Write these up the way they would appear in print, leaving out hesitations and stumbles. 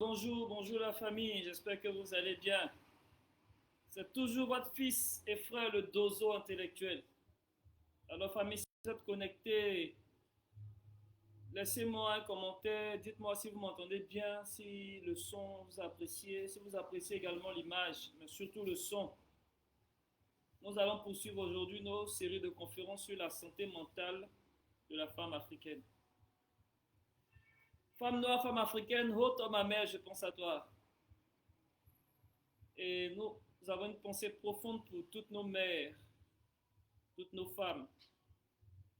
Bonjour, bonjour la famille, j'espère que vous allez bien. C'est toujours votre fils et frère le dozo intellectuel. Alors famille, si vous êtes connectés, laissez-moi un commentaire, dites-moi si vous m'entendez bien, si le son vous appréciez, si vous appréciez également l'image, mais surtout le son. Nous allons poursuivre aujourd'hui nos séries de conférences sur la santé mentale de la femme africaine. Femme noire, femme africaine, haute homme ma mère, je pense à toi. Et nous avons une pensée profonde pour toutes nos mères, toutes nos femmes,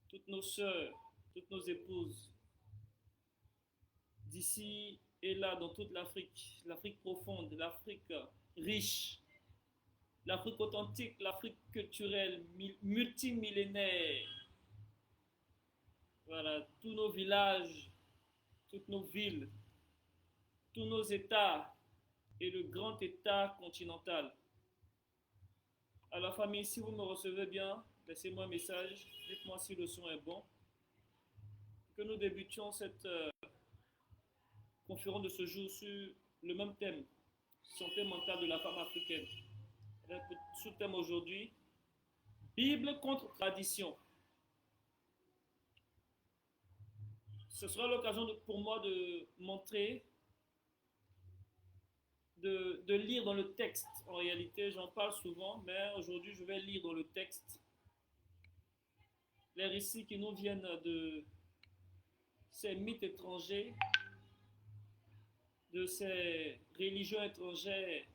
toutes nos sœurs, toutes nos épouses, d'ici et là dans toute l'Afrique, l'Afrique profonde, l'Afrique riche, l'Afrique authentique, l'Afrique culturelle, multimillénaire. Voilà, tous nos villages, toutes nos villes, tous nos États et le grand État continental. Alors famille, si vous me recevez bien, laissez-moi un message, dites-moi si le son est bon. Que nous débutions cette conférence de ce jour sur le même thème, santé mentale de la femme africaine. Avec le sous-thème aujourd'hui, Bible contre tradition. Ce sera l'occasion pour moi de montrer, de lire dans le texte. En réalité, j'en parle souvent, mais aujourd'hui, je vais lire dans le texte les récits qui nous viennent de ces mythes étrangers, de ces religions étrangères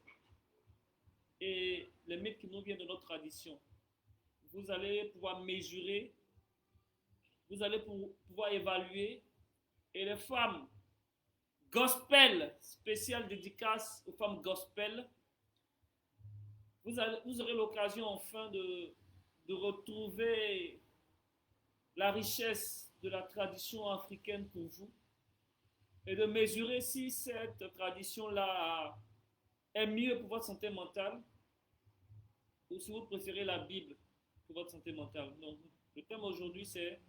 et les mythes qui nous viennent de notre tradition. Vous allez pouvoir mesurer, vous allez pouvoir évaluer. Et les femmes gospel, spéciale dédicace aux femmes gospel, vous aurez l'occasion enfin de retrouver la richesse de la tradition africaine pour vous et de mesurer si cette tradition-là est mieux pour votre santé mentale ou si vous préférez la Bible pour votre santé mentale. Donc, le thème aujourd'hui, c'est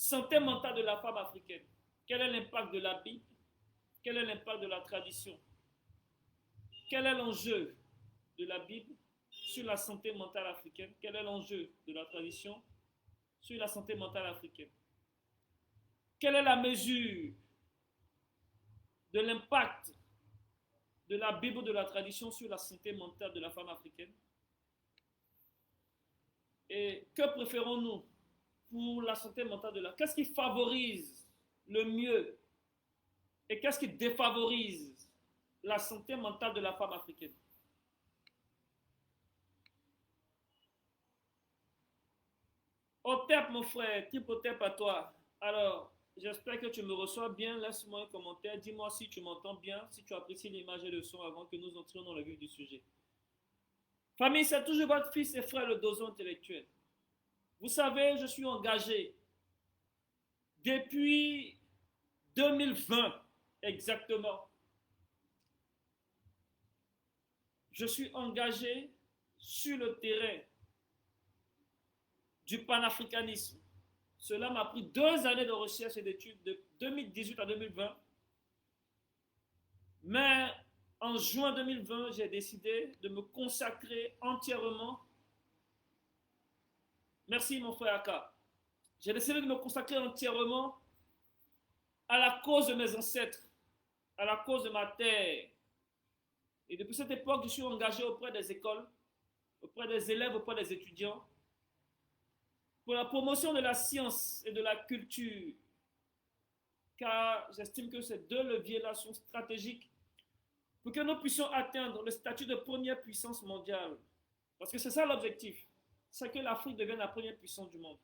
santé mentale de la femme africaine. Quel est l'impact de la Bible? Quel est l'impact de la tradition? Quel est l'enjeu de la Bible sur la santé mentale africaine? Quel est l'enjeu de la tradition sur la santé mentale africaine? Quelle est la mesure de l'impact de la Bible ou de la tradition sur la santé mentale de la femme africaine? Et que préférons-nous pour la santé mentale de la... Qu'est-ce qui favorise le mieux et qu'est-ce qui défavorise la santé mentale de la femme africaine? Otep, mon frère, Tripotep à toi. Alors, j'espère que tu me reçois bien. Laisse-moi un commentaire. Dis-moi si tu m'entends bien, si tu apprécies l'image et le son avant que nous entrions dans le vif du sujet. Famille, c'est toujours votre fils et frère le dozo intellectuel. Vous savez, je suis engagé depuis 2020 exactement. Je suis engagé sur le terrain du panafricanisme. Cela m'a pris 2 années de recherche et d'études de 2018 à 2020. Mais en juin 2020, j'ai décidé de me consacrer entièrement. Merci mon frère Aka. J'ai décidé de me consacrer entièrement à la cause de mes ancêtres, à la cause de ma terre. Et depuis cette époque, je suis engagé auprès des écoles, auprès des élèves, auprès des étudiants, pour la promotion de la science et de la culture, car j'estime que ces deux leviers-là sont stratégiques pour que nous puissions atteindre le statut de première puissance mondiale. Parce que c'est ça l'objectif, c'est que l'Afrique devienne la première puissance du monde.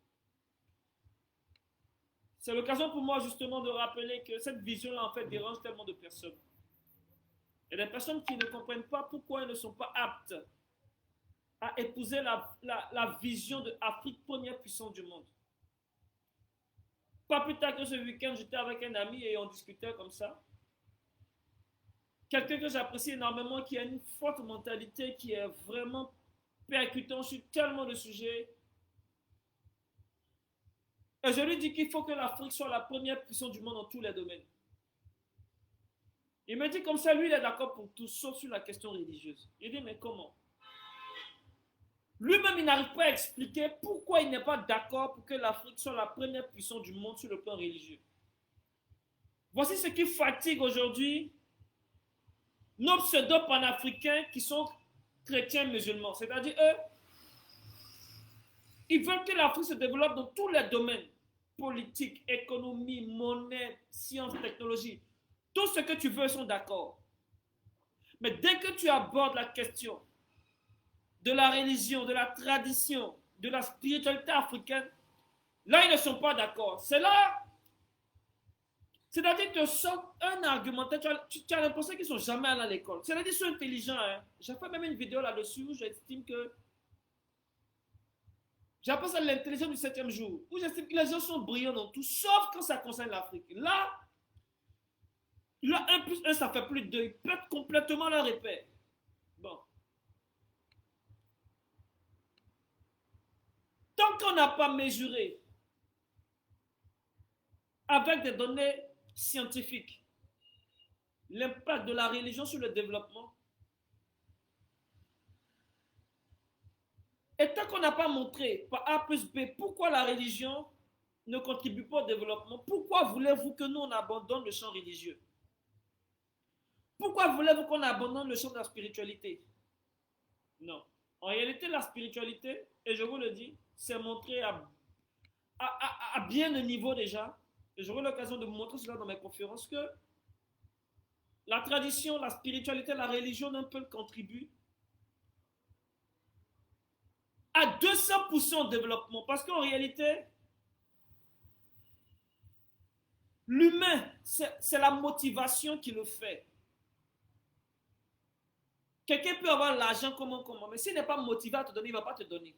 C'est l'occasion pour moi justement de rappeler que cette vision-là en fait dérange tellement de personnes. Il y a des personnes qui ne comprennent pas pourquoi elles ne sont pas aptes à épouser la vision de l'Afrique première puissance du monde. Pas plus tard que ce week-end, j'étais avec un ami et on discutait comme ça. Quelqu'un que j'apprécie énormément, qui a une forte mentalité, qui est vraiment percutant sur tellement de sujets. Et je lui dis qu'il faut que l'Afrique soit la première puissance du monde dans tous les domaines. Il me dit comme ça, lui, il est d'accord pour tout, sauf sur la question religieuse. Il dit, mais comment? Lui-même, il n'arrive pas à expliquer pourquoi il n'est pas d'accord pour que l'Afrique soit la première puissance du monde sur le plan religieux. Voici ce qui fatigue aujourd'hui nos pseudo-panafricains qui sont chrétiens musulmans. C'est-à-dire, eux, ils veulent que l'Afrique se développe dans tous les domaines. Politique, économie, monnaie, sciences, technologie. Tout ce que tu veux, ils sont d'accord. Mais dès que tu abordes la question de la religion, de la tradition, de la spiritualité africaine, là, ils ne sont pas d'accord. C'est là, c'est-à-dire qu'ils te sortent un argumentaire, tu as l'impression qu'ils ne sont jamais allés à l'école. C'est-à-dire qu'ils sont intelligents. Hein. J'ai fait même une vidéo là-dessus où j'estime que, j'appelle ça l'intelligence du 7e jour, où j'estime que les gens sont brillants dans tout, sauf quand ça concerne l'Afrique. Là, 1 plus 1, ça fait plus de 2. Ils perdent complètement leur repère. Bon. Tant qu'on n'a pas mesuré avec des données scientifiques l'impact de la religion sur le développement, et tant qu'on n'a pas montré par A plus B pourquoi la religion ne contribue pas au développement, pourquoi voulez-vous que nous on abandonne le champ religieux? Pourquoi voulez-vous qu'on abandonne le champ de la spiritualité? Non. En réalité, la spiritualité, et je vous le dis, c'est montré à bien de niveaux déjà, et j'aurai l'occasion de vous montrer cela dans mes conférences, que la tradition, la spiritualité, la religion d'un peuple contribuent à 200% au développement. Parce qu'en réalité, l'humain, c'est la motivation qui le fait. Quelqu'un peut avoir l'argent comment, mais s'il n'est pas motivé à te donner, il ne va pas te donner.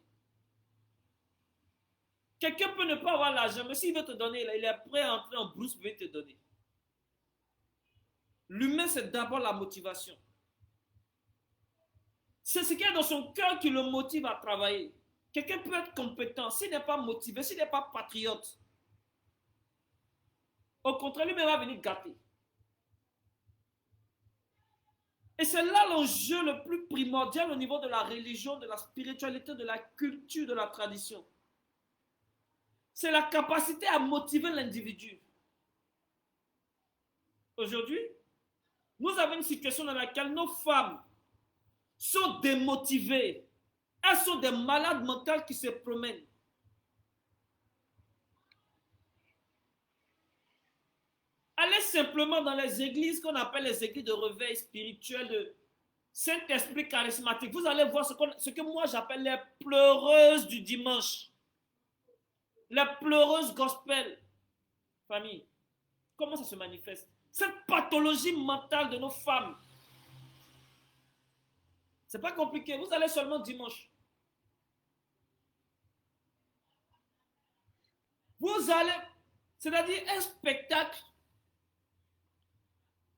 Quelqu'un peut ne pas avoir l'argent, mais s'il veut te donner, il est prêt à entrer en brousse pour te donner. L'humain, c'est d'abord la motivation. C'est ce qu'il y a dans son cœur qui le motive à travailler. Quelqu'un peut être compétent, s'il n'est pas motivé, s'il n'est pas patriote. Au contraire, lui-même va venir gâter. Et c'est là l'enjeu le plus primordial au niveau de la religion, de la spiritualité, de la culture, de la tradition. C'est la capacité à motiver l'individu. Aujourd'hui, nous avons une situation dans laquelle nos femmes sont démotivées. Elles sont des malades mentales qui se promènent. Allez simplement dans les églises qu'on appelle les églises de réveil spirituel, de Saint-Esprit charismatique. Vous allez voir ce que moi j'appelle les pleureuses du dimanche. Les pleureuses gospel. Famille, comment ça se manifeste? Cette pathologie mentale de nos femmes. C'est pas compliqué. Vous allez seulement dimanche. Vous allez, c'est-à-dire un spectacle.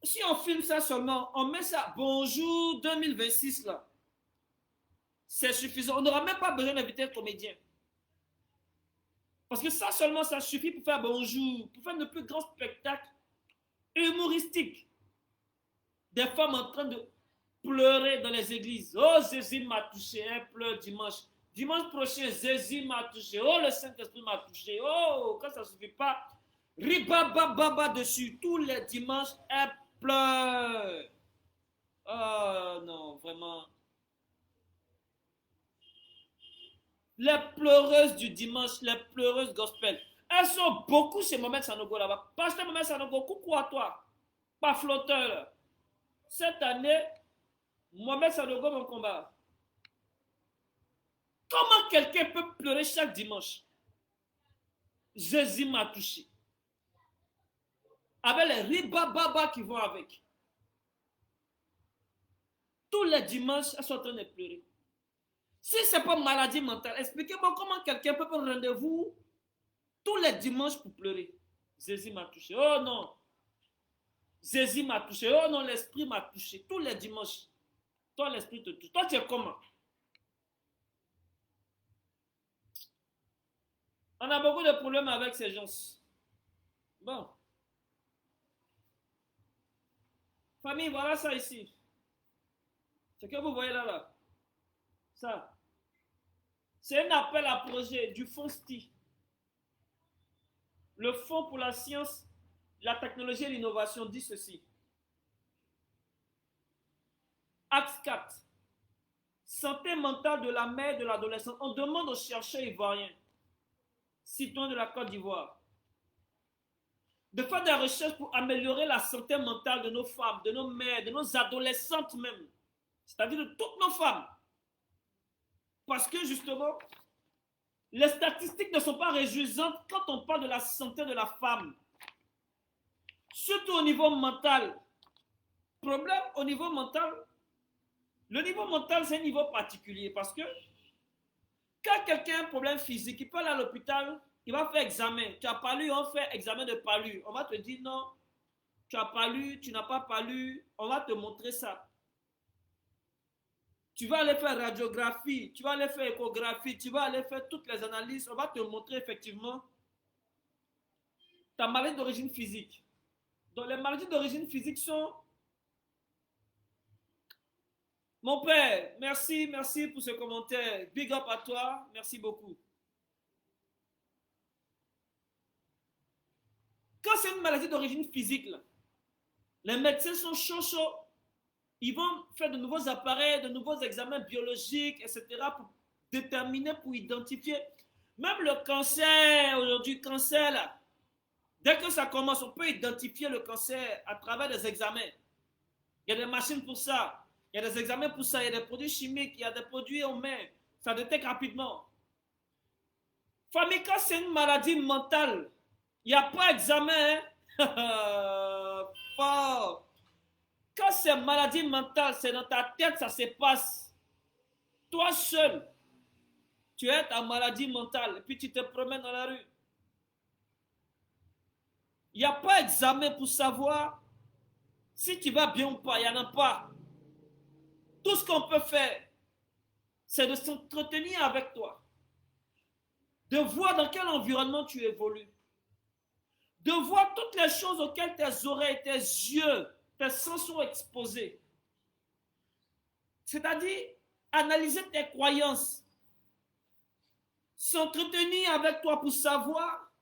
Si on filme ça seulement, on met ça, bonjour 2026 là. C'est suffisant. On n'aura même pas besoin d'inviter un comédien. Parce que ça seulement, ça suffit pour faire bonjour, pour faire le plus grand spectacle humoristique. Des femmes en train de pleurer dans les églises. Oh, Jésus m'a touché, un pleure dimanche. Dimanche prochain, Jésus m'a touché. Oh, le Saint-Esprit m'a touché. Oh, quand ça ne suffit pas, ribabababa dessus. Tous les dimanches, elle pleure. Oh, non, vraiment. Les pleureuses du dimanche, les pleureuses gospel. Elles sont beaucoup chez Mohamed Sanogo là-bas. Pasteur Mohamed Sanogo, coucou à toi. Pas flotteur. Cette année, Mohamed Sanogo, mon combat. Comment quelqu'un peut pleurer chaque dimanche? Jésus m'a touché. Avec les ribababa qui vont avec. Tous les dimanches, elles sont en train de pleurer. Si ce n'est pas maladie mentale, expliquez-moi comment quelqu'un peut prendre rendez-vous tous les dimanches pour pleurer. Jésus m'a touché. Oh non. Jésus m'a touché. Oh non, l'esprit m'a touché. Tous les dimanches. Toi, l'esprit te touche. Toi, tu es comment? On a beaucoup de problèmes avec ces gens. Bon. Famille, voilà ça ici. Ce que vous voyez là. Ça. C'est un appel à projet du fonds STI. Le Fonds pour la science, la technologie et l'innovation dit ceci. Axe 4. Santé mentale de la mère et de l'adolescent. On demande aux chercheurs ivoiriens, citoyens de la Côte d'Ivoire, de faire des recherches pour améliorer la santé mentale de nos femmes, de nos mères, de nos adolescentes même. C'est-à-dire de toutes nos femmes. Parce que justement, les statistiques ne sont pas réjouissantes quand on parle de la santé de la femme. Surtout au niveau mental. Problème au niveau mental. Le niveau mental, c'est un niveau particulier parce que quand quelqu'un a un problème physique, il peut aller à l'hôpital, il va faire examen. Tu as palu, on fait examen de palu. On va te dire non, tu as palu, tu n'as pas palu, on va te montrer ça. Tu vas aller faire radiographie, tu vas aller faire échographie, tu vas aller faire toutes les analyses, on va te montrer effectivement ta maladie d'origine physique. Donc les maladies d'origine physique sont... Mon père, merci pour ce commentaire. Big up à toi, merci beaucoup. Quand c'est une maladie d'origine physique, là, les médecins sont chauds. Ils vont faire de nouveaux appareils, de nouveaux examens biologiques, etc. pour déterminer, pour identifier. Même le cancer, aujourd'hui, cancer, là, dès que ça commence, on peut identifier le cancer à travers des examens. Il y a des machines pour ça. Il y a des examens pour ça. Il y a des produits chimiques. Il y a des produits en main. Ça détecte rapidement. Famille, quand c'est une maladie mentale, il n'y a pas d'examen. Fort. Quand c'est maladie mentale, c'est dans ta tête, ça se passe. Toi seul, tu es ta maladie mentale et puis tu te promènes dans la rue. Il n'y a pas d'examen pour savoir si tu vas bien ou pas. Il n'y en a pas. Tout ce qu'on peut faire, c'est de s'entretenir avec toi. De voir dans quel environnement tu évolues. De voir toutes les choses auxquelles tes oreilles, tes yeux, tes sens sont exposés. C'est-à-dire, analyser tes croyances. S'entretenir avec toi pour savoir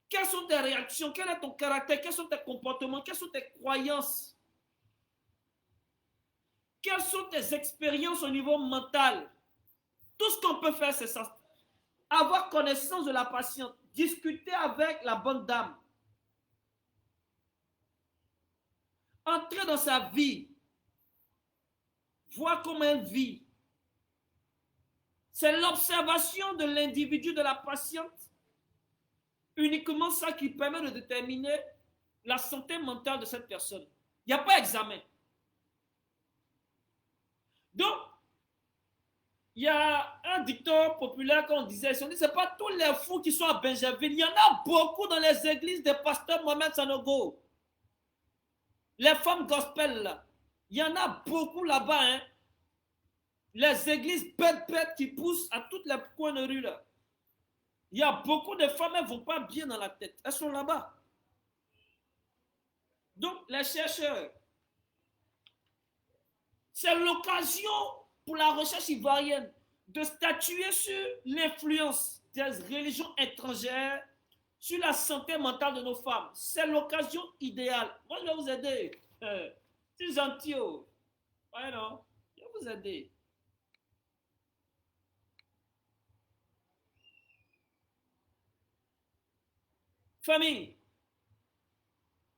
quelles sont tes réactions, quel est ton caractère, quels sont tes comportements, quelles sont tes croyances. Quelles sont tes expériences au niveau mental. Tout ce qu'on peut faire, c'est ça. Avoir connaissance de la patiente. Discuter avec la bonne dame. Entrer dans sa vie. Voir comment elle vit. C'est l'observation de l'individu, de la patiente. Uniquement ça qui permet de déterminer la santé mentale de cette personne. Il n'y a pas d'examen. Donc, il y a un dicton populaire qu'on disait, ce n'est pas tous les fous qui sont à Benjerville. Il y en a beaucoup dans les églises des pasteurs Mohamed Sanogo. Les femmes gospel, là. Il y en a beaucoup là-bas. Hein. Les églises bêtes qui poussent à toutes les coins de rue. Là. Il y a beaucoup de femmes, elles ne vont pas bien dans la tête. Elles sont là-bas. Donc, les chercheurs, c'est l'occasion pour la recherche ivoirienne de statuer sur l'influence des religions étrangères sur la santé mentale de nos femmes. C'est l'occasion idéale. Moi, je vais vous aider. C'est gentil. Oh. Ouais, non. Je vais vous aider. Famille,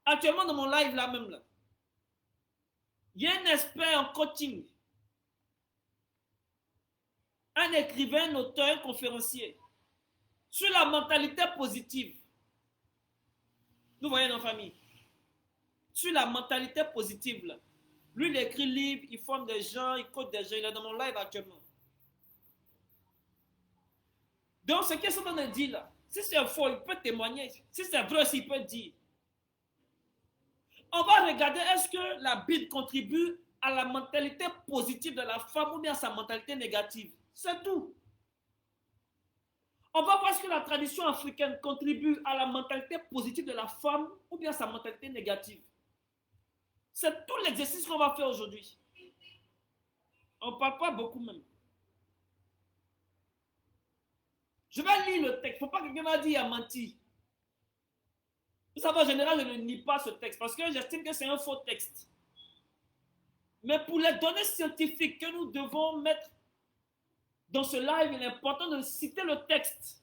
actuellement dans mon live là même, là, il y a un expert en coaching, un écrivain, un auteur, un conférencier, sur la mentalité positive. Nous voyons nos familles. Sur la mentalité positive, là. Lui, il écrit livre, il forme des gens, il coach des gens, il est dans mon live actuellement. Donc, ce qu'ils sont en train de dire là, si c'est faux, il peut témoigner. Si c'est vrai aussi, il peut dire. On va regarder est-ce que la Bible contribue à la mentalité positive de la femme ou bien à sa mentalité négative. C'est tout. On va voir est-ce que la tradition africaine contribue à la mentalité positive de la femme ou bien à sa mentalité négative. C'est tout l'exercice qu'on va faire aujourd'hui. On ne parle pas beaucoup même. Je vais lire le texte. Il ne faut pas que quelqu'un m'a dit qu'il a menti. Vous savez, en général, je ne lis pas ce texte parce que j'estime que c'est un faux texte. Mais pour les données scientifiques que nous devons mettre dans ce live, il est important de citer le texte.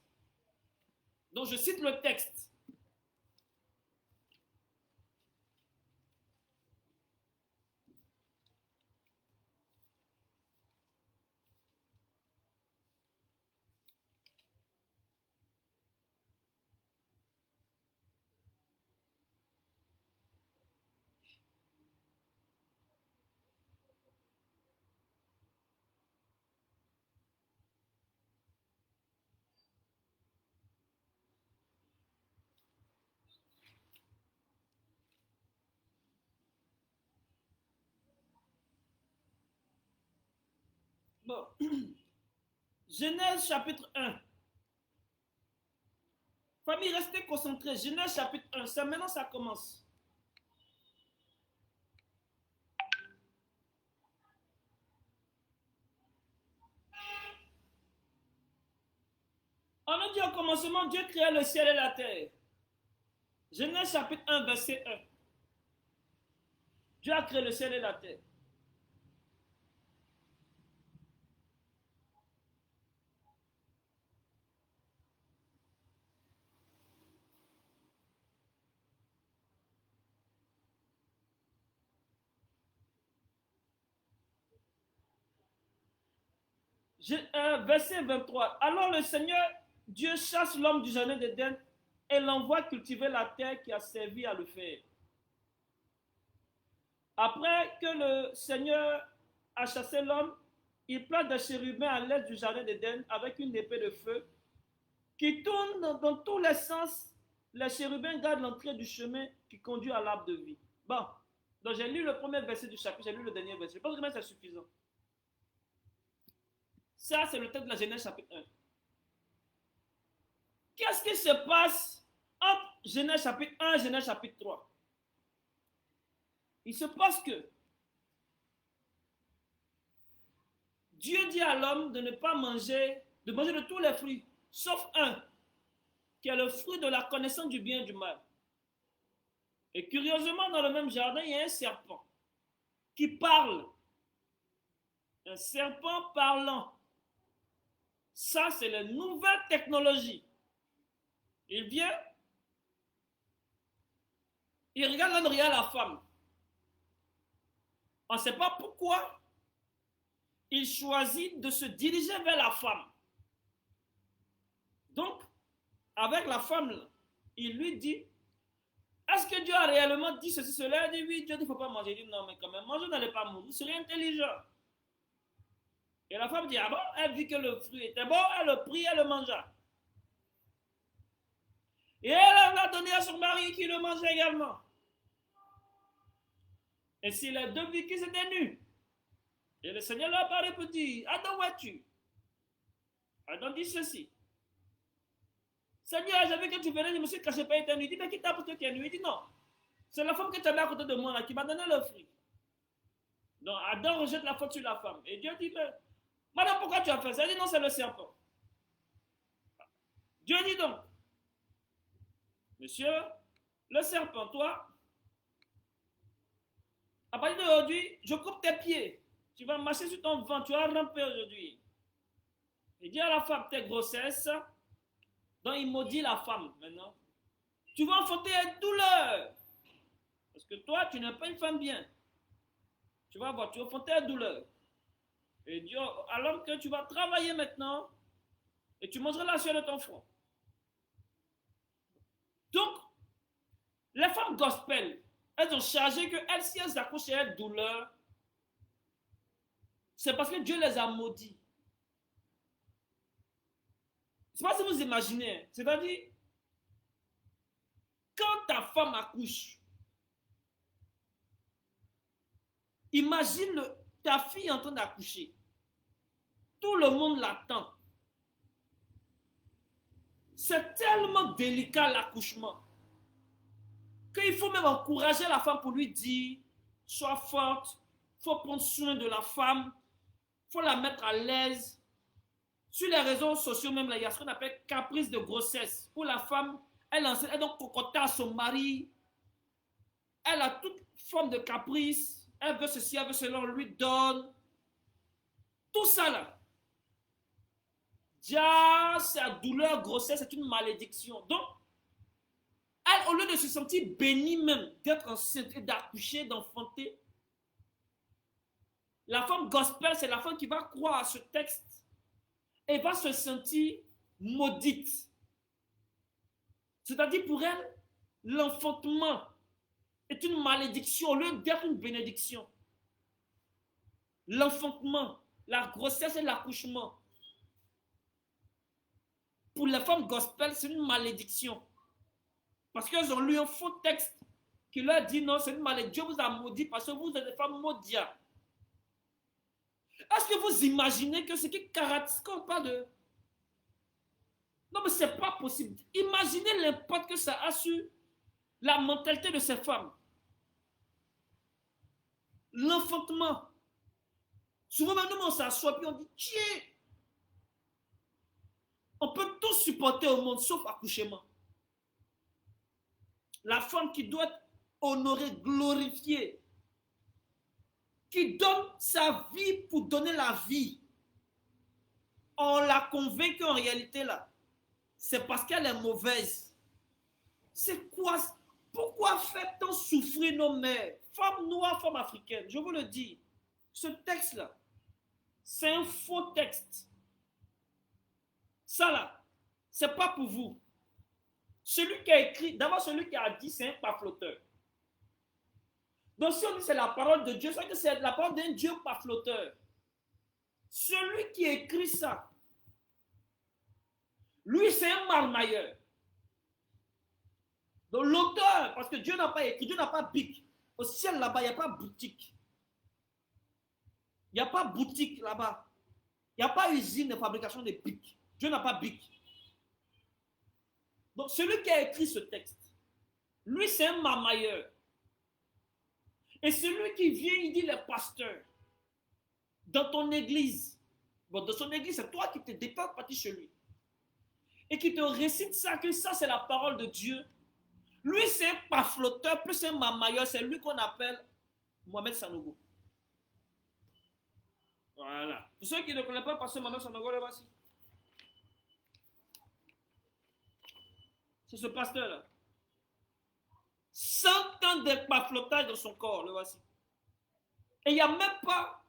Donc, je cite le texte. Bon. Genèse chapitre 1. Famille, restez concentrés. Genèse chapitre 1. C'est maintenant ça commence. On nous dit au commencement, Dieu créa le ciel et la terre. Genèse chapitre 1, verset 1. Dieu a créé le ciel et la terre. Verset 23. Alors le Seigneur Dieu chasse l'homme du jardin d'Éden et l'envoie cultiver la terre qui a servi à le faire. Après que le Seigneur a chassé l'homme, il plante des chérubins à l'est du jardin d'Éden avec une épée de feu qui tourne dans tous les sens. Les chérubins gardent l'entrée du chemin qui conduit à l'arbre de vie. Bon, donc j'ai lu le premier verset du chapitre, j'ai lu le dernier verset. Je pense que c'est suffisant. Ça, c'est le texte de la Genèse chapitre 1. Qu'est-ce qui se passe entre Genèse chapitre 1 et Genèse chapitre 3? Il se passe que Dieu dit à l'homme de ne pas manger, de manger de tous les fruits, sauf un, qui est le fruit de la connaissance du bien et du mal. Et curieusement, dans le même jardin, il y a un serpent qui parle. Un serpent parlant. Ça, c'est la nouvelle technologie. Il vient, il regarde l'homme, il regarde la femme. On ne sait pas pourquoi il choisit de se diriger vers la femme. Donc, avec la femme, il lui dit, est-ce que Dieu a réellement dit ceci, cela? Il dit, oui, Dieu dit, il ne faut pas manger. Il dit, non, mais quand même, manger, vous n'allez pas mourir, vous serez intelligent. Et la femme dit, ah bon? Elle vit que le fruit était bon, elle le prit, elle le mangea. Et elle l'a donné à son mari qui le mangeait également. Et si les deux vit qu'ils étaient nus, et le Seigneur leur parlait pour dire, Adam, où es-tu? Adam dit ceci. Seigneur, j'ai vu que tu venais, je me suis caché pas été nu. Il dit, mais qui t'a apporté qui est nu? Il dit, non. C'est la femme que tu avais à côté de moi là, qui m'a donné le fruit. Donc Adam rejette la faute sur la femme. Et Dieu dit, mais, madame, pourquoi tu as fait ça? Elle dit, non, c'est le serpent. Dieu dit donc, monsieur, le serpent, toi, à partir d'aujourd'hui, je coupe tes pieds. Tu vas marcher sur ton ventre, tu vas ramper aujourd'hui. Il dit à la femme, tes grossesses, donc il maudit la femme maintenant. Tu vas enfanter une douleur. Parce que toi, tu n'es pas une femme bien. Tu vas voir, tu vas enfanter une douleur. Et Dieu, alors que tu vas travailler maintenant, et tu mangeras la sueur de ton front. Donc, les femmes gospel, elles ont chargé que elles, si elles accouchent à une douleur, c'est parce que Dieu les a maudits. Je ne sais pas si vous imaginez. C'est-à-dire, quand ta femme accouche, imagine ta fille en train d'accoucher. Tout le monde l'attend. C'est tellement délicat l'accouchement qu'il faut même encourager la femme pour lui dire, sois forte, il faut prendre soin de la femme, il faut la mettre à l'aise. Sur les réseaux sociaux, même, il y a ce qu'on appelle caprice de grossesse, où la femme, elle donc cocoter à son mari, elle a toute forme de caprice, elle veut ceci, elle veut cela, on lui donne. Tout ça là, déjà, sa douleur, grossesse, c'est une malédiction. Donc, elle, au lieu de se sentir bénie même, d'être enceinte et d'accoucher, d'enfanter, la femme gospel, c'est la femme qui va croire à ce texte et va se sentir maudite. C'est-à-dire pour elle, l'enfantement est une malédiction au lieu d'être une bénédiction. L'enfantement, la grossesse et l'accouchement, pour les femmes gospel, c'est une malédiction. Parce qu'elles ont lu un faux texte qui leur dit non, c'est une malédiction, Dieu vous a maudit parce que vous êtes des femmes maudites. Est-ce que vous imaginez que ce qui caractérise, quand on parle de... Non, mais ce n'est pas possible. Imaginez l'impact que ça a sur la mentalité de ces femmes. L'enfantement. Souvent, même nous, on s'assoit et on dit, tiens, on peut tout supporter au monde sauf accouchement. La femme qui doit être honorée, glorifiée, qui donne sa vie pour donner la vie, on l'a convaincu en réalité là, c'est parce qu'elle est mauvaise. C'est quoi? Pourquoi fait-on souffrir nos mères, femmes noires, femmes africaines? Je vous le dis, ce texte-là, c'est un faux texte. Ça là, c'est pas pour vous. Celui qui a écrit, d'abord celui qui a dit, c'est un pafloteur. Donc si on dit c'est la parole de Dieu, c'est que c'est la parole d'un Dieu pafloteur. Celui qui écrit ça, lui c'est un marmailleur. Donc l'auteur, parce que Dieu n'a pas écrit, Dieu n'a pas bic. Au ciel là-bas, il n'y a pas boutique. Il n'y a pas boutique là-bas. Il n'y a pas usine de fabrication de bic. Dieu n'a pas bic. Donc celui qui a écrit ce texte, lui c'est un marmailleur. Et celui qui vient, il dit les pasteurs, dans ton église, bon, dans son église, c'est toi qui te déplaces partir chez lui, et qui te récite ça, que ça c'est la parole de Dieu. Lui c'est un pafloteur, plus un marmailleur, c'est lui qu'on appelle Mohamed Sanogo. Voilà. Pour ceux qui ne connaissent pas pasteur Mohamed Sanogo, le voici. C'est ce pasteur-là. 100 ans de paflotage dans son corps, le voici. Et il n'y a même pas,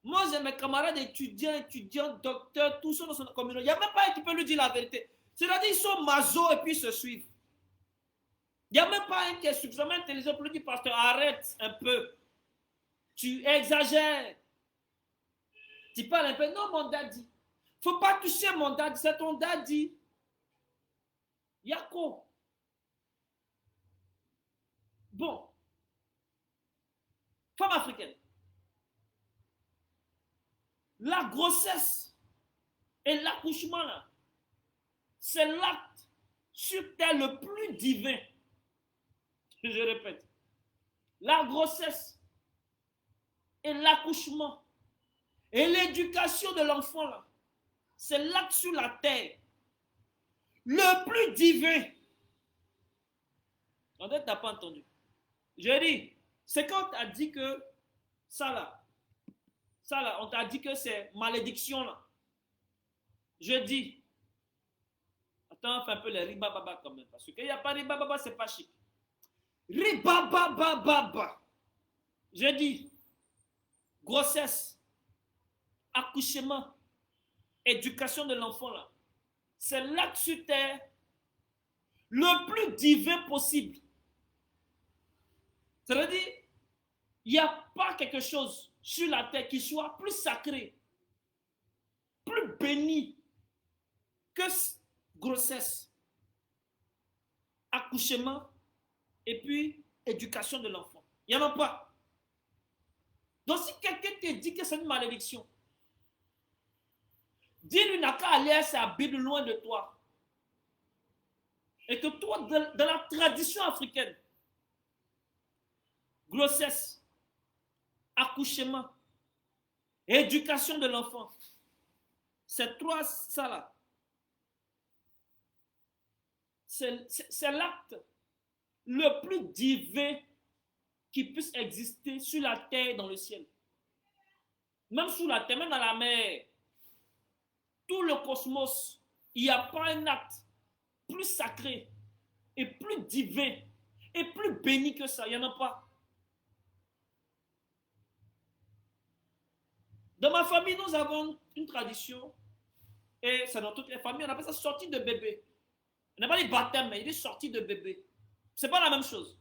moi j'ai mes camarades étudiants, docteurs, tous sont dans son communauté. Il n'y a même pas un qui peut lui dire la vérité. C'est-à-dire ils sont maso et puis ils se suivent. Il n'y a même pas un qui est suffisamment intelligent pour lui dire, pasteur, arrête un peu. Tu exagères. Tu parles un peu. Non, mon daddy. Il ne faut pas toucher mon daddy, c'est ton daddy. Yako. Bon. Femme africaine. La grossesse et l'accouchement, là, c'est l'acte sur terre le plus divin. Je répète. La grossesse et l'accouchement et l'éducation de l'enfant, là, c'est l'acte sur la terre le plus divin. On n'a pas entendu. Je dis, c'est quand on t'a dit que ça là, on t'a dit que c'est malédiction là. Je dis, attends, on fait un peu les ribababa quand même, parce qu'il n'y a pas ribababa, c'est pas chic. Ribababa. Je dis, grossesse, accouchement, éducation de l'enfant là, c'est l'acte sur terre le plus divin possible. Ça veut dire, il n'y a pas quelque chose sur la terre qui soit plus sacré, plus béni que grossesse, accouchement et puis éducation de l'enfant. Il n'y en a pas. Donc si quelqu'un te dit que c'est une malédiction, dis-lui n'a qu'à aller à sa Bible loin de toi. Et que toi, dans la tradition africaine, grossesse, accouchement, éducation de l'enfant. C'est trois, ça là. C'est l'acte le plus divin qui puisse exister sur la terre et dans le ciel. Même sous la terre, même dans la mer, tout le cosmos, il n'y a pas un acte plus sacré et plus divin et plus béni que ça. Il n'y en a pas. Dans ma famille, nous avons une tradition, et c'est dans toutes les familles, on appelle ça sortie de bébé. On n'a pas dit baptême, mais il dit sortie de bébé. C'est pas la même chose.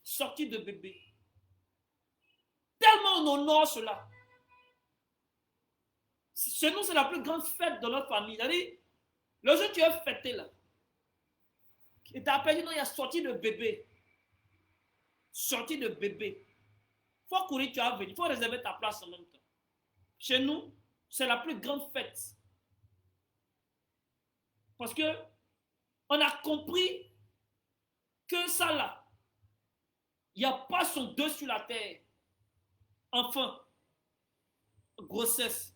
Sortie de bébé. Tellement on honore cela. Chez nous, c'est la plus grande fête de notre famille. C'est-à-dire, le jour où tu es fêté là, et tu as appelé, non, il y a sortie de bébé. Sortie de bébé. Il faut courir, tu as venu. Il faut réserver ta place en même temps. Chez nous, c'est la plus grande fête. Parce que on a compris que ça là, il n'y a pas son deux sur la terre. Enfant, grossesse,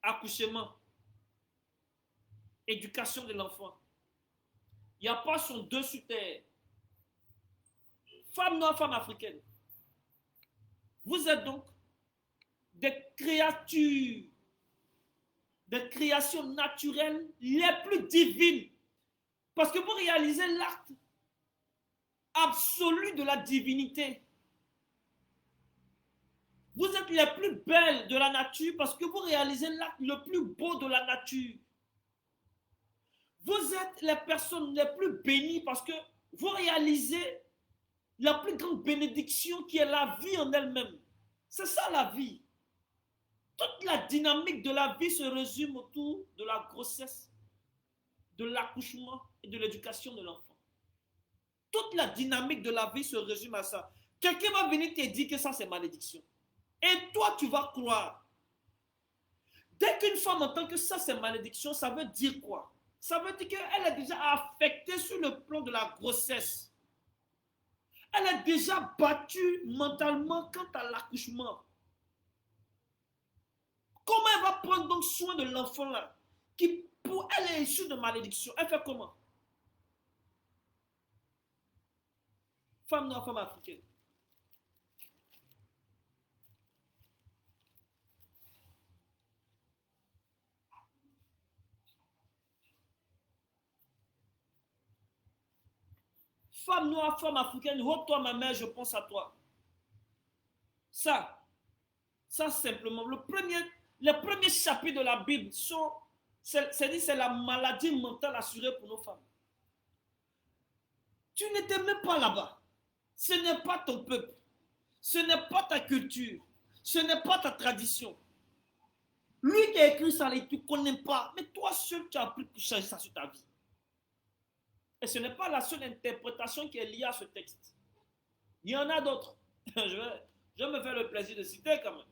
accouchement, éducation de l'enfant. Il n'y a pas son deux sur terre. Femme noire, femme africaine. Vous êtes donc des créatures, des créations naturelles les plus divines. Parce que vous réalisez l'acte absolu de la divinité. Vous êtes les plus belles de la nature parce que vous réalisez l'acte le plus beau de la nature. Vous êtes les personnes les plus bénies parce que vous réalisez la plus grande bénédiction qui est la vie en elle-même. C'est ça la vie. Toute la dynamique de la vie se résume autour de la grossesse, de l'accouchement et de l'éducation de l'enfant. Toute la dynamique de la vie se résume à ça. Quelqu'un va venir te dire que ça c'est malédiction. Et toi tu vas croire. Dès qu'une femme entend que ça c'est malédiction, ça veut dire quoi? Ça veut dire qu'elle est déjà affectée sur le plan de la grossesse. Elle est déjà battue mentalement quant à l'accouchement. Comment elle va prendre donc soin de l'enfant là qui pour elle est issue de malédiction? Elle fait comment? Femme noire, femme africaine. Femme noire, femme africaine, toi ma mère, je pense à toi. Ça simplement, les premiers chapitres de la Bible c'est la maladie mentale assurée pour nos femmes. Tu n'étais même pas là-bas. Ce n'est pas ton peuple. Ce n'est pas ta culture. Ce n'est pas ta tradition. Lui qui a écrit ça, tu ne connais pas. Mais toi seul, tu as appris pour changer ça sur ta vie. Et ce n'est pas la seule interprétation qui est liée à ce texte. Il y en a d'autres. Je vais me faire le plaisir de citer quand même.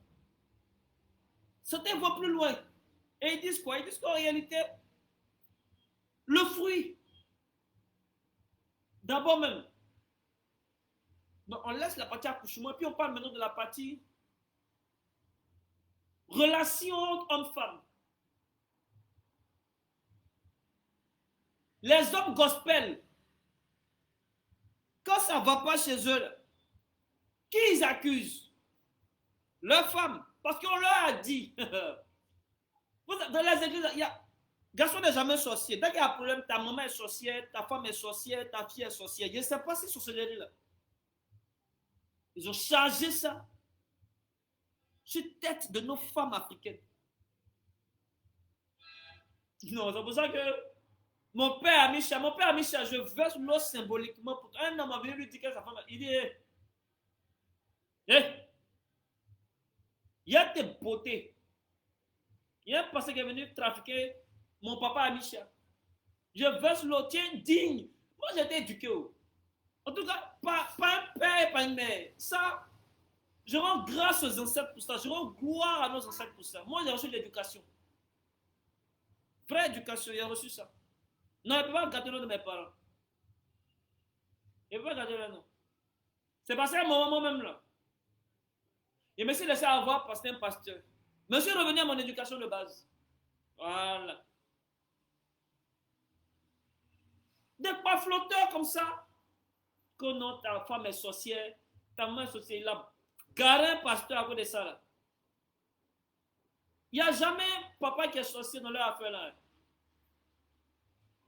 Certains vont plus loin. Et ils disent quoi? Ils disent qu'en réalité, le fruit, d'abord même, donc on laisse la partie accouchement, puis on parle maintenant de la partie relation homme-femme. Les hommes gospel, quand ça ne va pas chez eux, qui ils accusent? Leurs femmes. Parce qu'on leur a dit, dans les églises, il y a, garçon n'est jamais sorcier. Dès qu'il y a un problème, ta maman est sorcière, ta femme est sorcière, ta fille est sorcière. Je ne sais pas si sorcellerie là. Ils ont chargé ça sur la tête de nos femmes africaines. Non, c'est pour ça que mon père Amisha, je verse l'eau symboliquement pour un homme a venu lui dire que sa femme, il dit, il y a des beautés. Il y a un passé qui est venu trafiquer mon papa Amisha. Je verse l'eau, tiens, digne. Moi, j'ai été éduqué. En tout cas, pas un père, pas une mère. Ça, je rends grâce aux ancêtres pour ça. Je rends gloire à nos ancêtres pour ça. Moi, j'ai reçu l'éducation. Vraie éducation, j'ai reçu ça. Non, je ne peux pas garder le nom de mes parents. Je ne peux pas garder le nom. C'est passé à mon moment même là. Et me suis laissé avoir parce que c'était un pasteur. Mais je suis revenu à mon éducation de base. Voilà. Des flotteurs comme ça. Que non, ta femme est sorcière, ta maman est sorcière. Il a garé un pasteur à cause de ça. Là. Il n'y a jamais papa qui est sorcier dans leur affaire là.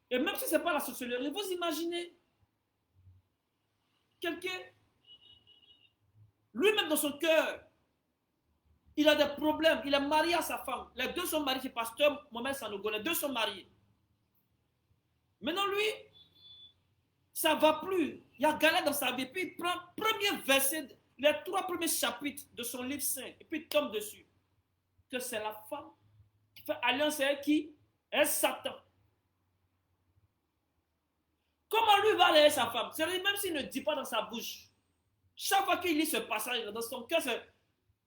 Et même si ce n'est pas la sorcellerie, vous imaginez quelqu'un, lui-même dans son cœur, il a des problèmes, il est marié à sa femme. Les deux sont mariés, c'est pasteur Mohamed Sanogo, les deux sont mariés. Maintenant lui, ça ne va plus. Il y a galère dans sa vie. Puis il prend le premier verset, les 3 premiers chapitres de son livre saint, et puis il tombe dessus. Que c'est la femme qui fait alliance avec qui? Elle Satan. Comment lui va aller sa femme? C'est-à-dire même s'il ne dit pas dans sa bouche. Chaque fois qu'il lit ce passage dans son cœur, c'est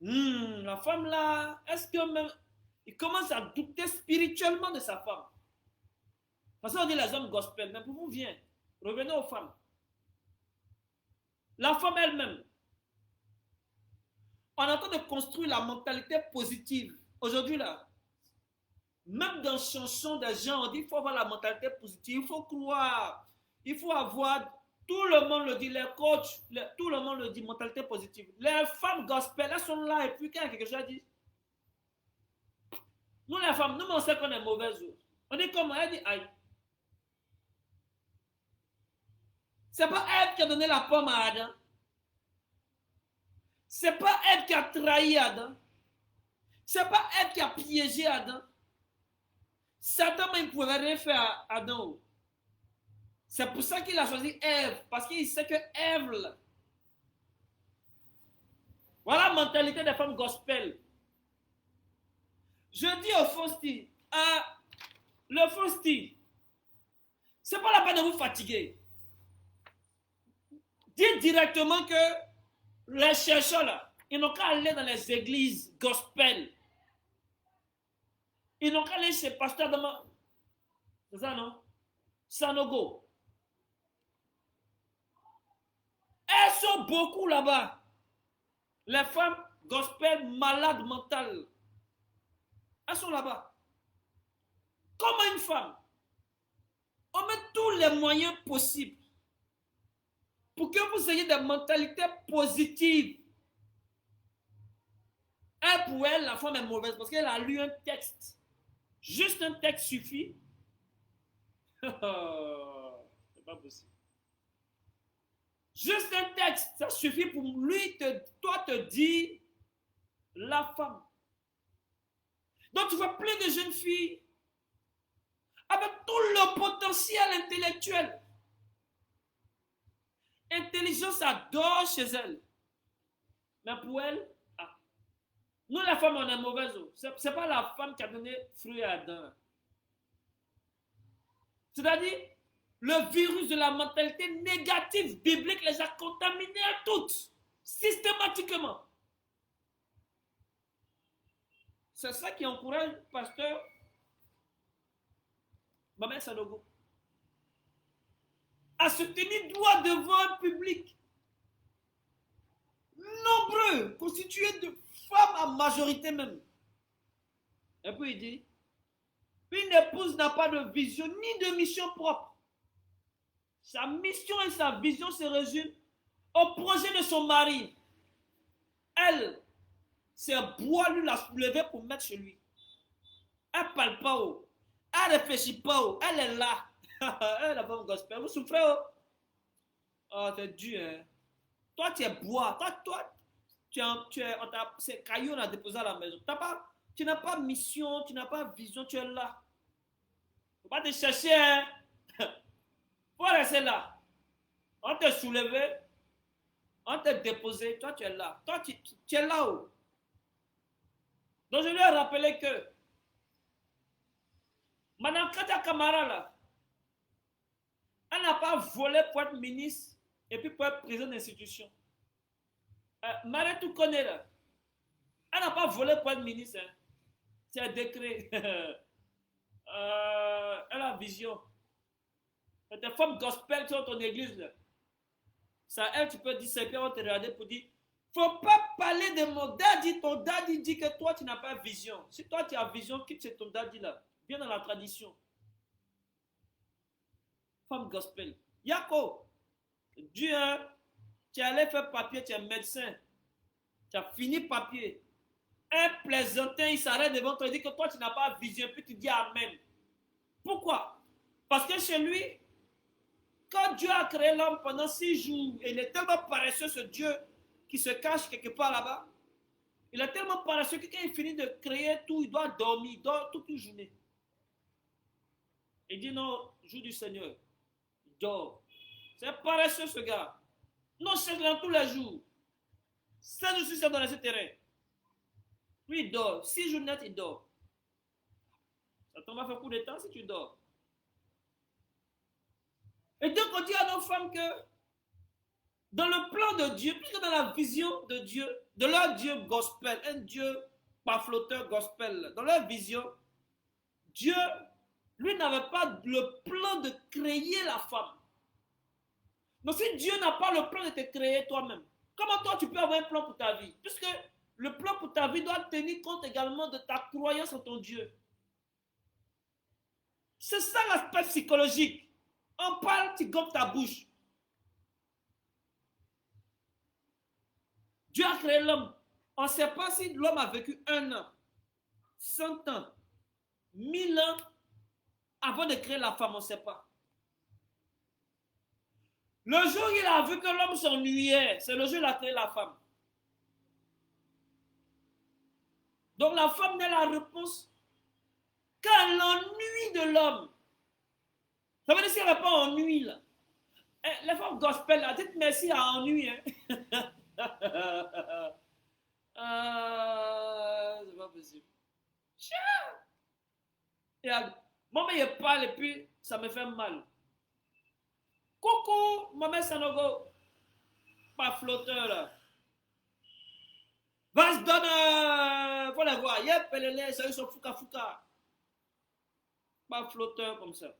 la femme là, est-ce que même. Il commence à douter spirituellement de sa femme. Parce qu'on dit les hommes gospel, mais pour vous, viens. Revenez aux femmes. La femme elle-même. On est en train de construire la mentalité positive. Aujourd'hui là, même dans chanson des gens, on dit qu'il faut avoir la mentalité positive, il faut croire, il faut avoir, tout le monde le dit, les coachs, tout le monde le dit, mentalité positive. Les femmes gospel, elles sont là et puis quand il y a quelque chose à dire. Nous les femmes, nous on sait qu'on est mauvaises. On dit comment? Elle dit aïe. C'est pas elle qui a donné la pomme à Adam. C'est pas elle qui a trahi Adam. C'est pas elle qui a piégé Adam. Satan même ne pouvait rien faire à Adam. C'est pour ça qu'il a choisi Ève. Parce qu'il sait que Ève, là, voilà la mentalité des femmes gospel. Je dis au Fausti, le Fausti, c'est pas la peine de vous fatiguer. Dites directement que les chercheurs là, ils n'ont qu'à aller dans les églises gospel. Ils n'ont qu'à aller chez pasteur Dama. C'est ça, non? Sanogo. Elles sont beaucoup là-bas. Les femmes gospel malades mentales. Elles sont là-bas. Comme une femme. On met tous les moyens possibles pour que vous ayez des mentalités positives. Elle, pour elle, la femme est mauvaise parce qu'elle a lu un texte. Juste un texte suffit. C'est pas possible. Juste un texte, ça suffit pour lui, toi te dire la femme. Donc tu vois plein de jeunes filles avec tout le potentiel intellectuel. Intelligence adore chez elle. Mais pour elle, nous les femmes on est mauvaises. C'est pas la femme qui a donné fruit à Adam. C'est-à-dire, le virus de la mentalité négative biblique les a contaminées à toutes, systématiquement. C'est ça qui encourage le pasteur Mohamed Sanogo à se tenir droit devant un public nombreux, constitué de femmes à majorité même. Et puis il dit, une épouse n'a pas de vision ni de mission propre. Sa mission et sa vision se résument au projet de son mari. Elle, c'est bois lui la soulever pour mettre chez lui. Elle ne parle pas haut. Elle ne réfléchit pas haut. Elle est là. Elle est la bonne gospel. Vous souffrez haut. Oh, c'est dur. Hein? Toi, tu es bois. Toi, c'est caillou, on a déposé à la maison. Tu n'as pas mission, tu n'as pas vision, tu es là. Il ne faut pas te chercher. Hein? Faut rester là. On te soulevé, on te déposé, toi tu es là. Toi tu es là-haut. Donc je lui ai rappelé que Madame Katia Kamara là, elle n'a pas volé pour être ministre et puis pour être président d'institution. Marie tout connaît là. Elle n'a pas volé pour être ministre. Hein. C'est un décret. Elle a vision. Des femmes gospel qui sont dans ton église là. Ça, elle, tu peux dire, c'est bien, on te regarder pour dire, Il ne faut pas parler de mon daddy. Ton daddy dit que toi, tu n'as pas vision. Si toi, tu as vision, quitte ton daddy là. Viens dans la tradition. Femme gospel. Yako, Dieu, tu allais faire papier, tu es médecin. Tu as fini papier. Un plaisantin, il s'arrête devant toi et dit que toi, tu n'as pas vision. Puis tu dis Amen. Pourquoi? Parce que chez lui, quand Dieu a créé l'homme pendant 6 jours, et il est tellement paresseux, ce Dieu qui se cache quelque part là-bas, il est tellement paresseux que quand il finit de créer tout, il doit dormir, il dort toute une journée. Il dit non, jour du Seigneur, il dort. C'est paresseux ce gars. Non, c'est dans tous les jours. 5 jours, c'est dans les terrains. Lui, il dort. 6 jours net, il dort. Ça t'en va faire beaucoup de temps si tu dors. Et donc, on dit à nos femmes que dans le plan de Dieu, puisque dans la vision de Dieu, de leur Dieu gospel, un Dieu pas flotteur gospel, dans leur vision, Dieu, lui, n'avait pas le plan de créer la femme. Donc, si Dieu n'a pas le plan de te créer toi-même, comment toi tu peux avoir un plan pour ta vie? Puisque le plan pour ta vie doit tenir compte également de ta croyance en ton Dieu. C'est ça l'aspect psychologique. On parle, tu gommes ta bouche. Dieu a créé l'homme. On ne sait pas si l'homme a vécu 1 an, 100 ans, 1000 ans avant de créer la femme, on ne sait pas. Le jour où il a vu que l'homme s'ennuyait, c'est le jour où il a créé la femme. Donc la femme n'est la réponse qu'à l'ennui de l'homme. Ça veut dire s'il n'y avait pas ennui là. Les femmes gospel là, dites merci à ennui. Hein? C'est pas possible. Moi, je parle et puis ça me fait mal. Coucou, maman Sanogo. Pas flotteur là. Va se donner. Faut les voir. Yep, pelele, ça y est, fouka fouka. Pas flotteur comme ça.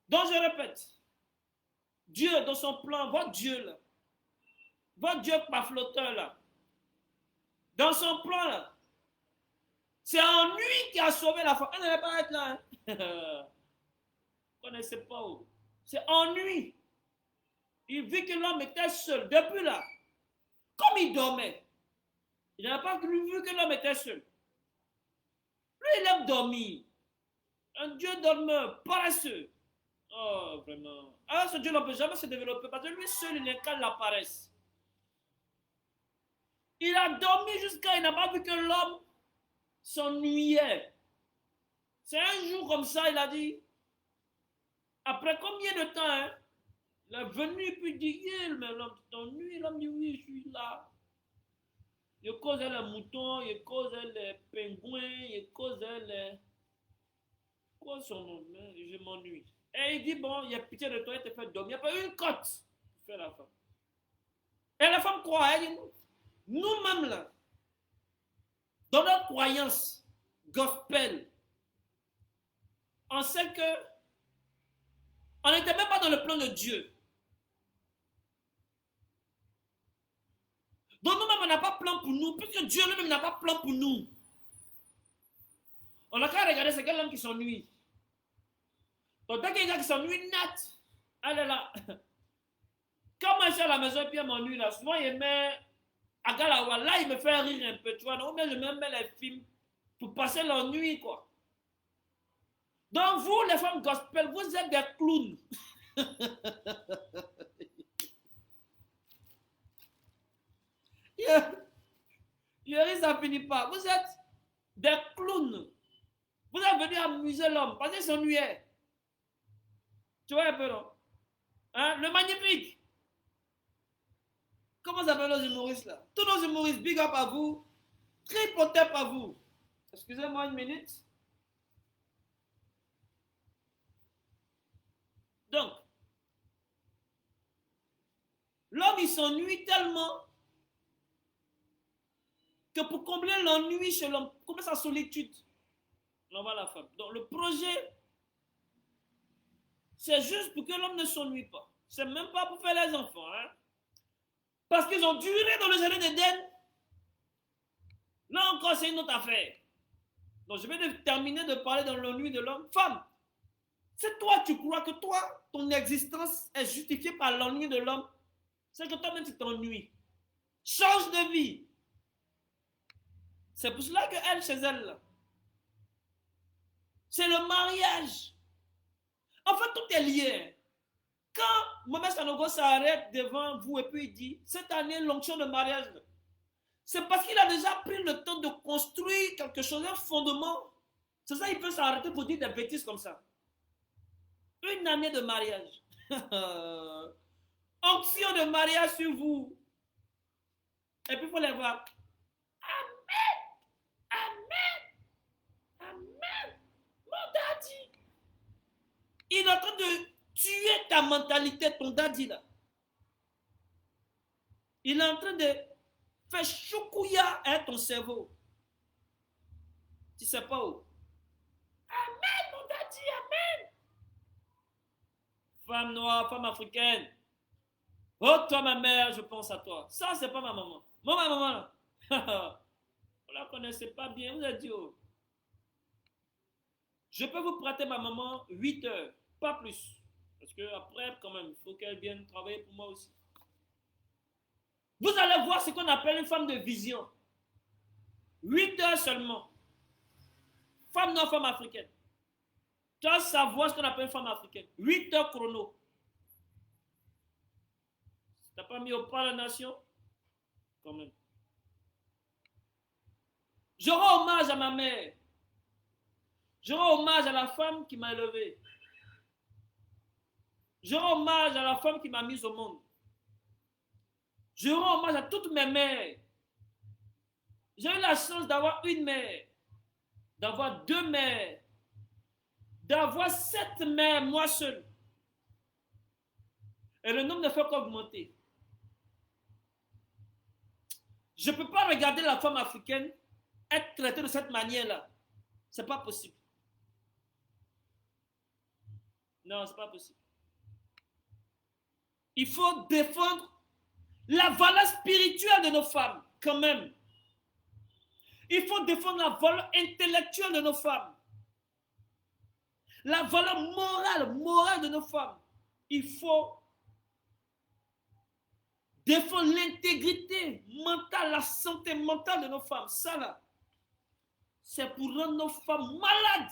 Donc je répète. Dieu dans son plan, votre Dieu là. Votre Dieu pas flotteur là. Dans son plan là. C'est ennui qui a sauvé la femme. Elle n'allait pas être là. Hein? Vous ne connaissez pas où. C'est ennui. Il vit que l'homme était seul. Depuis là, comme il dormait, il n'a pas vu que l'homme était seul. Lui, il aime dormir. Un Dieu dormeur, paresseux. Oh, vraiment. Ah, ce Dieu ne peut jamais se développer parce que lui seul, il incarne la paresse. Il a dormi jusqu'à il n'a pas vu que l'homme s'ennuyait. C'est un jour comme ça, il a dit, après combien de temps, hein, il est venu puis dit, mais l'homme t'ennuie, l'homme dit, oui, je suis là. Il causait les moutons, il causait les pingouins, il causait les... Quoi son nom? Je m'ennuie. Et il dit, bon, il y a pitié de toi, il te fait dormir. Il n'y a pas une cote pour faire la femme. Et la femme croit, elle dit, nous-mêmes là, dans notre croyance gospel, on sait que on n'était même pas dans le plan de Dieu. Donc nous-mêmes, on n'a pas de plan pour nous, puisque Dieu lui-même n'a pas de plan pour nous. On a qu'à regarder, c'est quel homme qui s'ennuie. Donc dès qu'il y a un gars qui s'ennuie net, elle est là. Quand moi je suis à la maison et puis elle m'ennuie là, souvent il met à Galawa, là il me fait rire un peu, tu vois. Donc je me mets les films pour passer l'ennui, quoi. Donc vous, les femmes gospel, vous êtes des clowns. Yuri, ça finit pas. Vous êtes des clowns. Vous êtes venus amuser l'homme parce qu'il s'ennuyait. Tu vois un peu, non? Hein? Le magnifique. Comment s'appellent nos humoristes là? Tous nos humoristes, big up à vous. Tripotep à vous. Excusez-moi une minute. Donc, l'homme il s'ennuie tellement que pour combler l'ennui chez l'homme, combler sa solitude, on va la femme. Donc le projet, c'est juste pour que l'homme ne s'ennuie pas. C'est même pas pour faire les enfants. Hein? Parce qu'ils ont duré dans le jardin d'Éden. Là encore, c'est une autre affaire. Donc, je vais terminer de parler dans l'ennui de l'homme. Femme, c'est toi, tu crois que toi, ton existence est justifiée par l'ennui de l'homme. C'est que toi-même, tu t'ennuies. Change de vie. C'est pour cela qu'elle, chez elle, c'est le mariage. En fait, tout est lié. Quand Mohamed Sanogo s'arrête devant vous et puis il dit, cette année, l'onction de mariage, c'est parce qu'il a déjà pris le temps de construire quelque chose, un fondement. C'est ça, il peut s'arrêter pour dire des bêtises comme ça. Une année de mariage. Onction de mariage sur vous. Et puis il faut les voir. Amen. Amen. Amen. Mon daddy. Il est en train de tuer ta mentalité, ton daddy là. Il est en train de faire choukouya à ton cerveau. Tu sais pas où. Amen, mon daddy, amen. Femme noire, femme africaine. Oh, toi, ma mère, je pense à toi. Ça, c'est pas ma maman. Moi, ma maman, là. Vous la connaissez pas bien, vous êtes dit, oh. Je peux vous prêter ma maman 8 heures, pas plus. Parce que après, quand même, il faut qu'elle vienne travailler pour moi aussi. Vous allez voir ce qu'on appelle une femme de vision. 8 heures seulement. Femme noire, femme africaine. Tu vas savoir ce qu'on appelle une femme africaine. 8 heures chrono. Tu n'as pas mis au pas la nation? Quand même. Je rends hommage à ma mère. Je rends hommage à la femme qui m'a élevé. Je rends hommage à la femme qui m'a mise au monde. Je rends hommage à toutes mes mères. J'ai eu la chance d'avoir une mère, d'avoir 2 mères, d'avoir 7 mères, moi seul. Et le nombre ne fait qu'augmenter. Je ne peux pas regarder la femme africaine être traitée de cette manière-là. Ce n'est pas possible. Non, ce n'est pas possible. Il faut défendre la valeur spirituelle de nos femmes, quand même. Il faut défendre la valeur intellectuelle de nos femmes. La valeur morale de nos femmes. Il faut défendre l'intégrité mentale, la santé mentale de nos femmes. Ça là, c'est pour rendre nos femmes malades.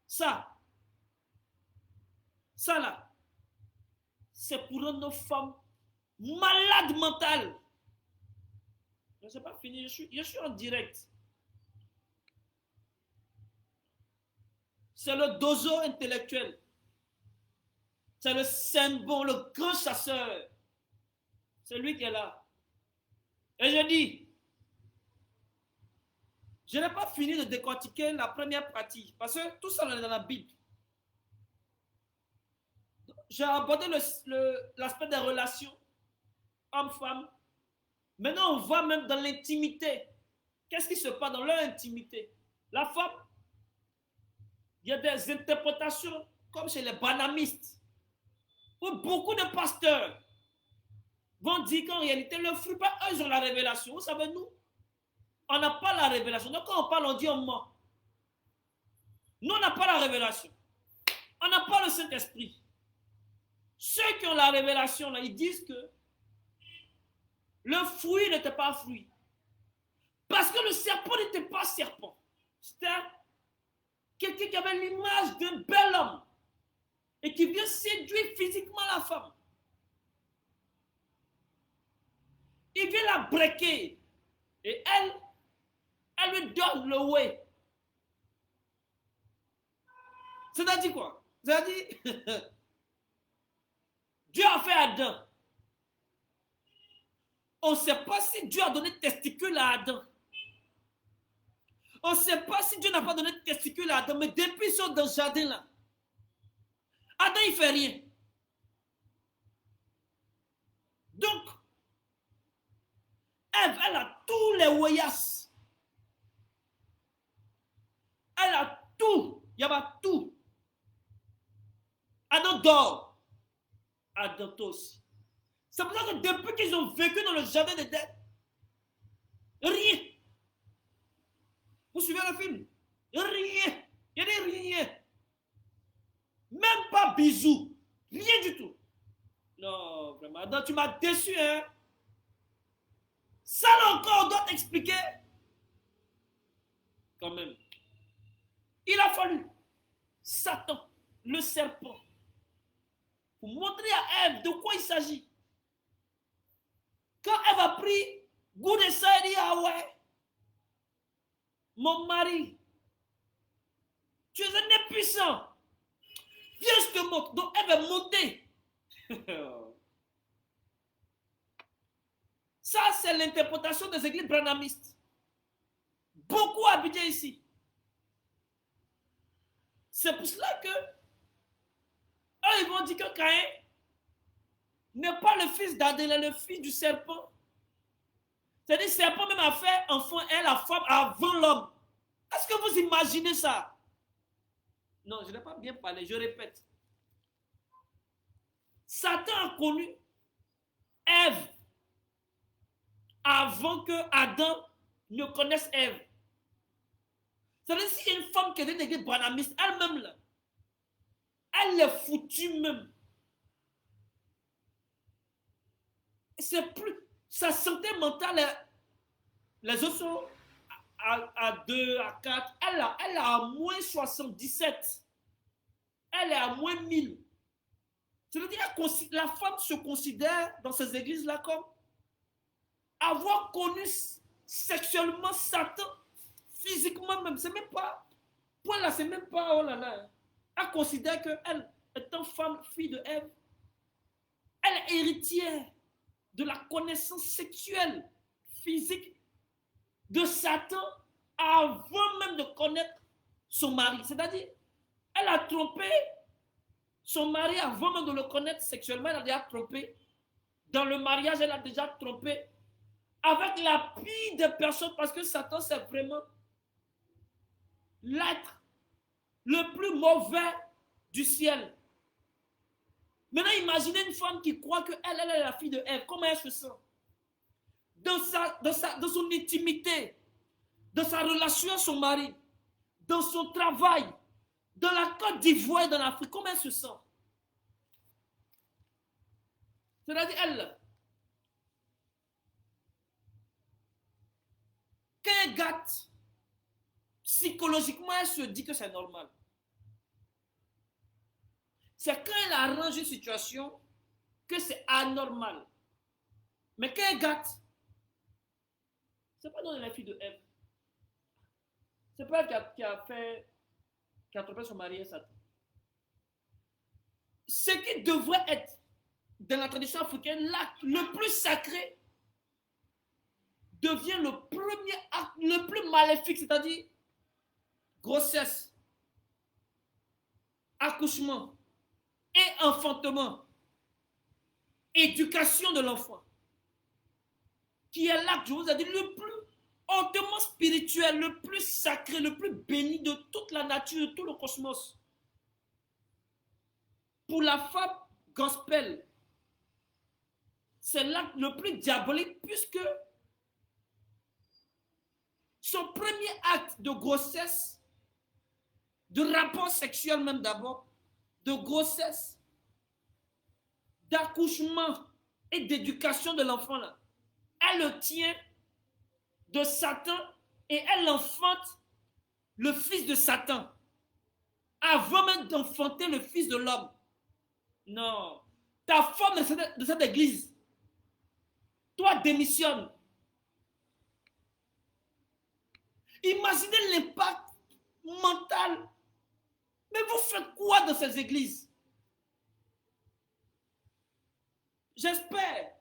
Ça là, c'est pour rendre nos femmes malades mentales. Je ne sais pas fini, je suis en direct. C'est le dozo intellectuel. C'est le symbole, le grand chasseur. C'est lui qui est là. Et je dis, je n'ai pas fini de décortiquer la première partie, parce que tout ça est dans la Bible. J'ai abordé l'aspect des relations homme-femme. Maintenant, on voit même dans l'intimité. Qu'est-ce qui se passe dans leur intimité? La femme, il y a des interprétations comme chez les banamistes, où beaucoup de pasteurs vont dire qu'en réalité, le fruit, pas eux, ils ont la révélation. Vous savez, nous, on n'a pas la révélation. Donc, quand on parle, on dit on ment. Nous, on n'a pas la révélation. On n'a pas le Saint-Esprit. Ceux qui ont la révélation, là, ils disent que le fruit n'était pas fruit. Parce que le serpent n'était pas serpent. C'était quelqu'un qui avait l'image d'un bel homme et qui vient séduire physiquement la femme. Il vient la breaker et elle lui donne le way. C'est-à-dire quoi? C'est-à-dire, Dieu a fait Adam. On ne sait pas si Dieu a donné testicule à Adam. On ne sait pas si Dieu n'a pas donné testicule à Adam, mais depuis qu'ils sont dans ce jardin-là, Adam, il ne fait rien. Donc, Ève, elle a tous les wayas. Elle a tout. Il y a tout. Adam dort. Adam aussi. C'est pour ça que depuis qu'ils ont vécu dans le jardin d'Éden, rien. Vous suivez le film? Rien. Il n'y a rien. Même pas bisous. Rien du tout. Non, vraiment. Adam, tu m'as déçu, hein? Ça là encore, on doit t'expliquer. Quand même. Il a fallu Satan, le serpent, pour montrer à Ève de quoi il s'agit. Quand Ève a pris goût de ça, elle dit, ah ouais, mon mari, tu es un impuissant. Viens, je te montre. Donc Ève est montée. Ça, c'est l'interprétation des églises branhamistes. Beaucoup habitent ici. C'est pour cela que eux, ils vont dire que Caïn n'est pas le fils d'Adam, le fils du serpent. C'est-à-dire, le serpent même a fait enfant et la femme avant l'homme. Est-ce que vous imaginez ça? Non, je n'ai pas bien parlé, je répète. Satan a connu Ève avant que Adam ne connaisse Ève. C'est-à-dire, s'il y a une femme qui est une église branhamiste, elle-même, là, elle est foutue même. C'est plus. Sa santé mentale, les autres sont à 2, à 4. Elle est à moins 77. Elle est à moins 1000. C'est-à-dire que la femme se considère dans ces églises-là comme avoir connu sexuellement Satan, physiquement même. C'est même pas. Point là, c'est même pas. Oh là là. Elle considère qu'elle, étant femme, fille de Ève, elle est héritière de la connaissance sexuelle, physique de Satan avant même de connaître son mari. C'est-à-dire, elle a trompé son mari avant même de le connaître sexuellement. Elle a déjà trompé. Dans le mariage, elle a déjà trompé avec la pire des personnes parce que Satan, c'est vraiment l'être le plus mauvais du ciel. Maintenant, imaginez une femme qui croit qu'elle est la fille de Ève. Comment elle se sent? Dans son intimité, dans sa relation à son mari, dans son travail, dans la Côte d'Ivoire et dans l'Afrique, comment elle se sent? C'est-à-dire, elle, quand elle gâte, psychologiquement, elle se dit que c'est normal. C'est quand elle arrange une situation que c'est anormal. Mais quand elle gâte, c'est pas dans la fille de Ève. C'est pas elle qui a trompé son mari et Satan. Ce qui devrait être, dans la tradition africaine, l'acte le plus sacré devient le premier acte le plus maléfique, c'est-à-dire grossesse, accouchement et enfantement, éducation de l'enfant, qui est l'acte, je vous ai dit, le plus hautement spirituel, le plus sacré, le plus béni de toute la nature, de tout le cosmos. Pour la femme gospel, c'est l'acte le plus diabolique puisque son premier acte de grossesse, de rapport sexuel même d'abord, de grossesse, d'accouchement et d'éducation de l'enfant là, elle le tient de Satan et elle enfante le fils de Satan avant même d'enfanter le fils de l'homme. Non, ta femme de cette église, toi démissionne. Imaginez l'impact mental. Mais vous faites quoi dans ces églises? J'espère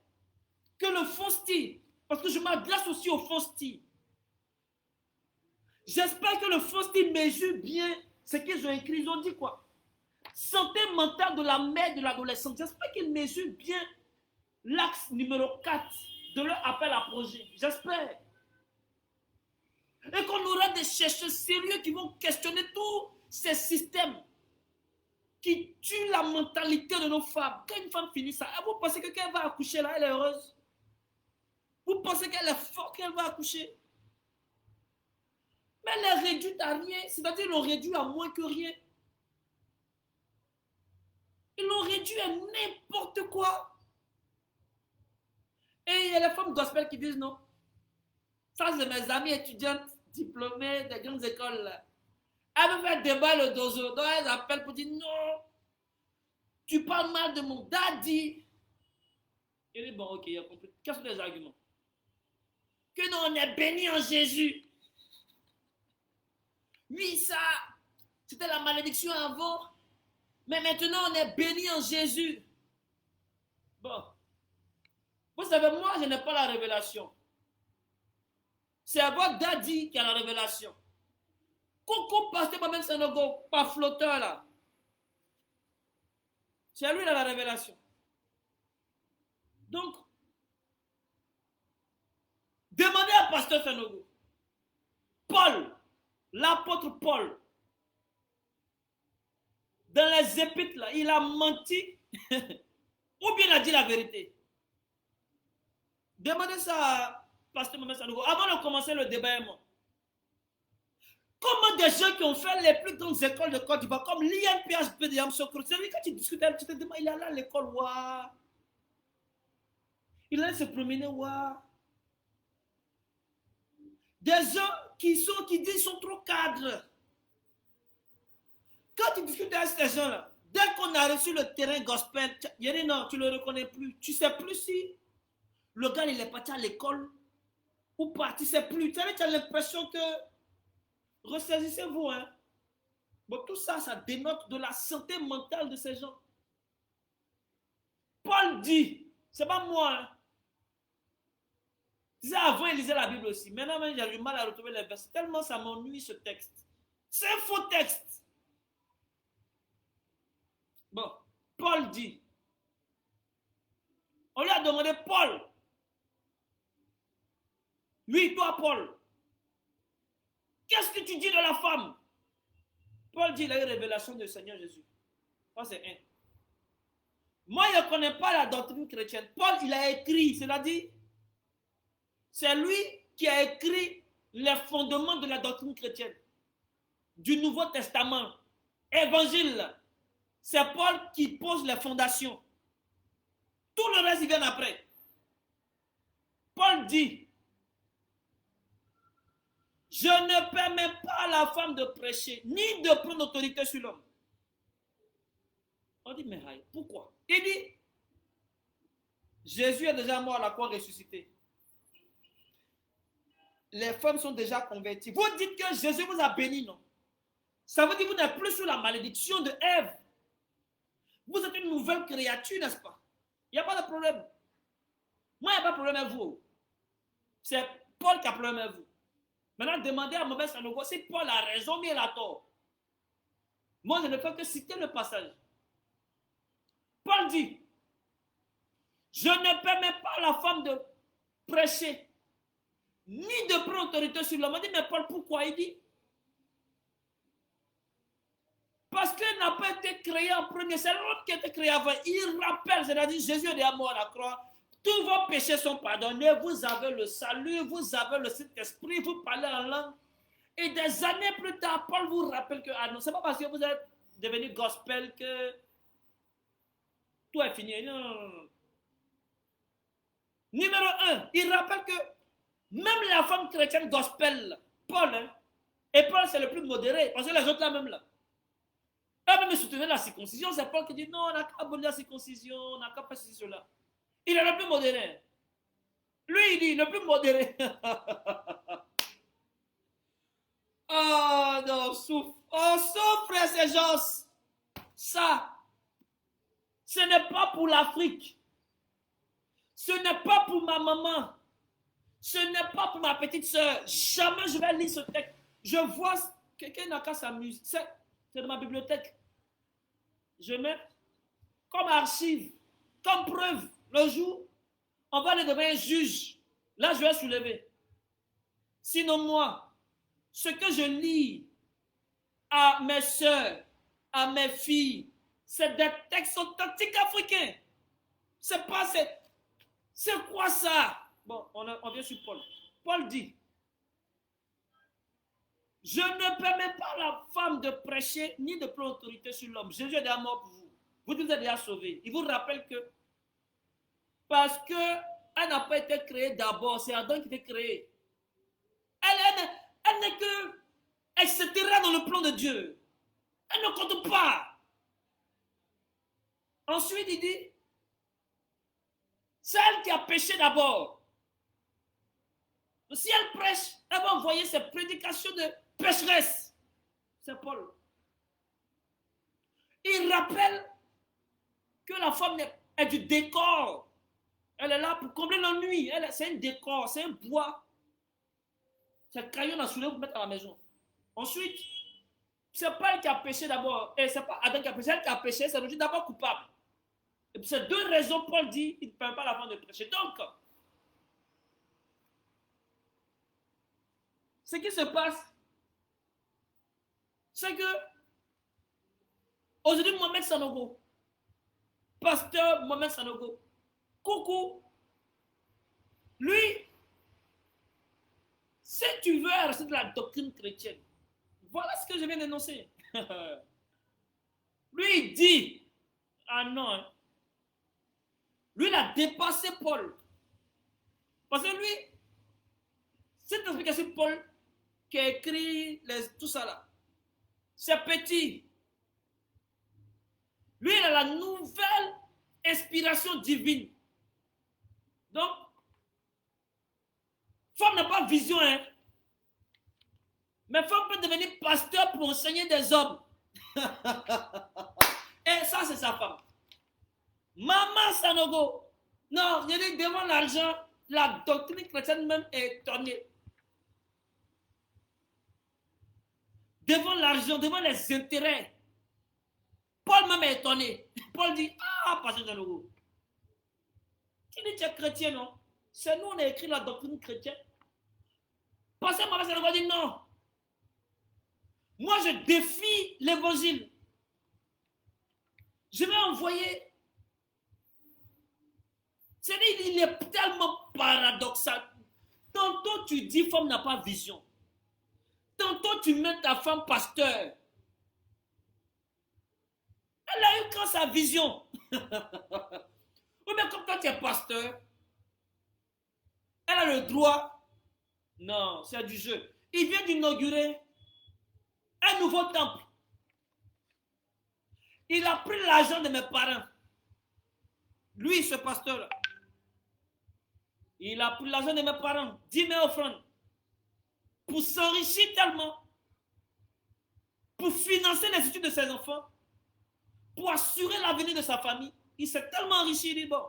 que le Fonsti, parce que je m'adresse aussi au Fonsti, j'espère que le Fonsti mesure bien ce qu'ils ont écrit. Ils ont dit quoi? Santé mentale de la mère de l'adolescente. J'espère qu'ils mesurent bien l'axe numéro 4 de leur appel à projet. J'espère. Et qu'on aura des chercheurs sérieux qui vont questionner tous ces systèmes qui tue la mentalité de nos femmes. Quand une femme finit ça, vous pensez que quand elle va accoucher là, elle est heureuse? Vous pensez qu'elle est forte, qu'elle va accoucher? Mais elle est réduite à rien. C'est-à-dire qu'ils l'ont réduit à moins que rien. Ils l'ont réduit à n'importe quoi. Et il y a les femmes gospel qui disent non. Ça, c'est mes amies étudiantes diplômées des grandes écoles. Là. Elles me font débat le dozo. Donc elles appellent pour dire non. Tu parles mal de mon daddy. Il dit bon, ok, il a compris. Quels sont les arguments? Que non, on est béni en Jésus. Oui, ça, c'était la malédiction avant. Mais maintenant, on est béni en Jésus. Bon. Vous savez, moi, je n'ai pas la révélation. C'est votre daddy qui a la révélation. Coco, pasteur, pas même Sanogo, pas flotteur là. C'est lui qui a la révélation. Donc, demandez à pasteur Sanogo. Paul, l'apôtre Paul, dans les épîtres là, il a menti ou bien il a dit la vérité. Demandez ça à pasteur Mohamed Sanogo avant de commencer le débat. Comment des gens qui ont fait les plus grandes écoles de Côte d'Ivoire, comme l'INPHP de Yamsokro, c'est lui quand tu discutes, tu te demandes, il est allé à l'école, waouh. Il allait se promener, waouh. Des gens qui disent qu'ils sont trop cadres. Quand tu discutes avec ces gens-là, dès qu'on a reçu le terrain gospel, il dit non, tu ne le reconnais plus. Tu ne sais plus si le gars il est parti à l'école ou pas. Tu ne sais plus. Tu as l'impression que ressaisissez-vous, hein. Bon, tout ça, ça dénote de la santé mentale de ces gens. Paul dit, c'est pas moi, hein. Tu sais, avant, il lisait la Bible aussi. Maintenant, j'ai du mal à retrouver les versets. Tellement ça m'ennuie, ce texte. C'est un faux texte. Bon, Paul dit, on lui a demandé, Paul, oui, toi, Paul, qu'est-ce que tu dis de la femme? Paul dit, il a eu révélation du Seigneur Jésus. Ça, c'est un. Moi, je ne connais pas la doctrine chrétienne. Paul, il a écrit, c'est-à-dire, c'est lui qui a écrit les fondements de la doctrine chrétienne, du Nouveau Testament, Évangile. C'est Paul qui pose les fondations. Tout le reste, il vient après. Paul dit, je ne permets pas à la femme de prêcher, ni de prendre autorité sur l'homme. On dit, mais pourquoi? Il dit, Jésus est déjà mort à la croix ressuscité. Les femmes sont déjà converties. Vous dites que Jésus vous a béni, non? Ça veut dire que vous n'êtes plus sous la malédiction de Ève. Vous êtes une nouvelle créature, n'est-ce pas? Il n'y a pas de problème. Moi, il n'y a pas de problème avec vous. C'est Paul qui a problème avec vous. Maintenant, demandez à Mohamed Sanogo si Paul a raison, mais il a tort. Moi, je ne fais que citer le passage. Paul dit, je ne permets pas à la femme de prêcher, ni de prendre autorité sur l'homme. On dit, mais Paul, pourquoi? Il dit, parce qu'elle n'a pas été créée en premier, c'est l'autre qui a été créé avant. Il rappelle, c'est-à-dire Jésus est mort à la croix. Tous vos péchés sont pardonnés, vous avez le salut, vous avez le Saint-Esprit, vous parlez en langue. Et des années plus tard, Paul vous rappelle que, ah non, c'est pas parce que vous êtes devenu gospel que tout est fini. Non, non, non, non. Numéro 1, il rappelle que même la femme chrétienne gospel, Paul, hein, et Paul c'est le plus modéré, parce que les autres là même là, eux même soutenaient la circoncision, c'est Paul qui dit non, on n'a qu'à abolir la circoncision, on n'a qu'à faire ceci, cela. Il est le plus modéré. Lui, il dit le plus modéré. Oh non, souffre. Oh, souffre ces gens. Ça, ce n'est pas pour l'Afrique. Ce n'est pas pour ma maman. Ce n'est pas pour ma petite soeur. Jamais je vais lire ce texte. Je vois quelqu'un n'a qu'à s'amuser. C'est de ma bibliothèque. Je mets comme archive, comme preuve. Le jour, on va le devenir juge. Là, je vais soulever. Sinon, moi, ce que je lis à mes soeurs, à mes filles, C'est des textes authentiques africains. C'est pas... C'est quoi ça? Bon, on vient sur Paul. Paul dit, je ne permets pas à la femme de prêcher ni de prendre autorité sur l'homme. Jésus est déjà mort pour vous. Vous êtes déjà sauvés. Il vous rappelle que parce qu'elle n'a pas été créée d'abord, c'est Adam qui était créé. Elle n'est que etc. dans le plan de Dieu. Elle ne compte pas. Ensuite, il dit, c'est elle qui a péché d'abord. Si elle prêche, elle va envoyer ses prédications de pécheresse. C'est Paul. Il rappelle que la femme est du décor. Elle est là pour combler l'ennui. C'est un décor, c'est un bois. C'est un crayon à soulever pour mettre à la maison. Ensuite, c'est pas elle qui a péché d'abord. Et c'est pas Adam qui a péché, elle qui a péché, c'est le d'abord coupable. Et pour ces deux raisons, Paul dit, il ne permet pas la femme de prêcher. Donc, ce qui se passe, c'est que aujourd'hui, Mohamed Sanogo, pasteur Mohamed Sanogo, coucou, lui, si tu veux rester de la doctrine chrétienne, voilà ce que je viens d'énoncer. Lui, il dit, ah non, hein. Lui, il a dépassé Paul. Parce que lui, cette explication de Paul qui a écrit tout ça là, c'est petit. Lui, il a la nouvelle inspiration divine. Donc, femme n'a pas vision, hein. Mais femme peut devenir pasteur pour enseigner des hommes. Et ça, c'est sa femme. Maman Sanogo. Non, je dis devant l'argent, la doctrine chrétienne même est étonnée. Devant l'argent, devant les intérêts. Paul même est étonné. Paul dit, ah, pasteur Sanogo. Tu dis que tu es chrétien, non? C'est nous, on a écrit la doctrine chrétienne. Pasteur Maman Sanogo dit non. Moi, je défie l'évangile. Je vais envoyer. C'est-à-dire, il est tellement paradoxal. Tantôt, tu dis, femme n'a pas vision. Tantôt, tu mets ta femme pasteur. Elle a eu quand sa vision. Oui, mais comme toi, tu es pasteur, elle a le droit. Non, c'est du jeu. Il vient d'inaugurer un nouveau temple. Il a pris l'argent de mes parents. Lui, ce pasteur-là. Il a pris l'argent de mes parents, 10 000 offrandes, pour s'enrichir tellement, pour financer les études de ses enfants, pour assurer l'avenir de sa famille. Il s'est tellement enrichi, il dit bon.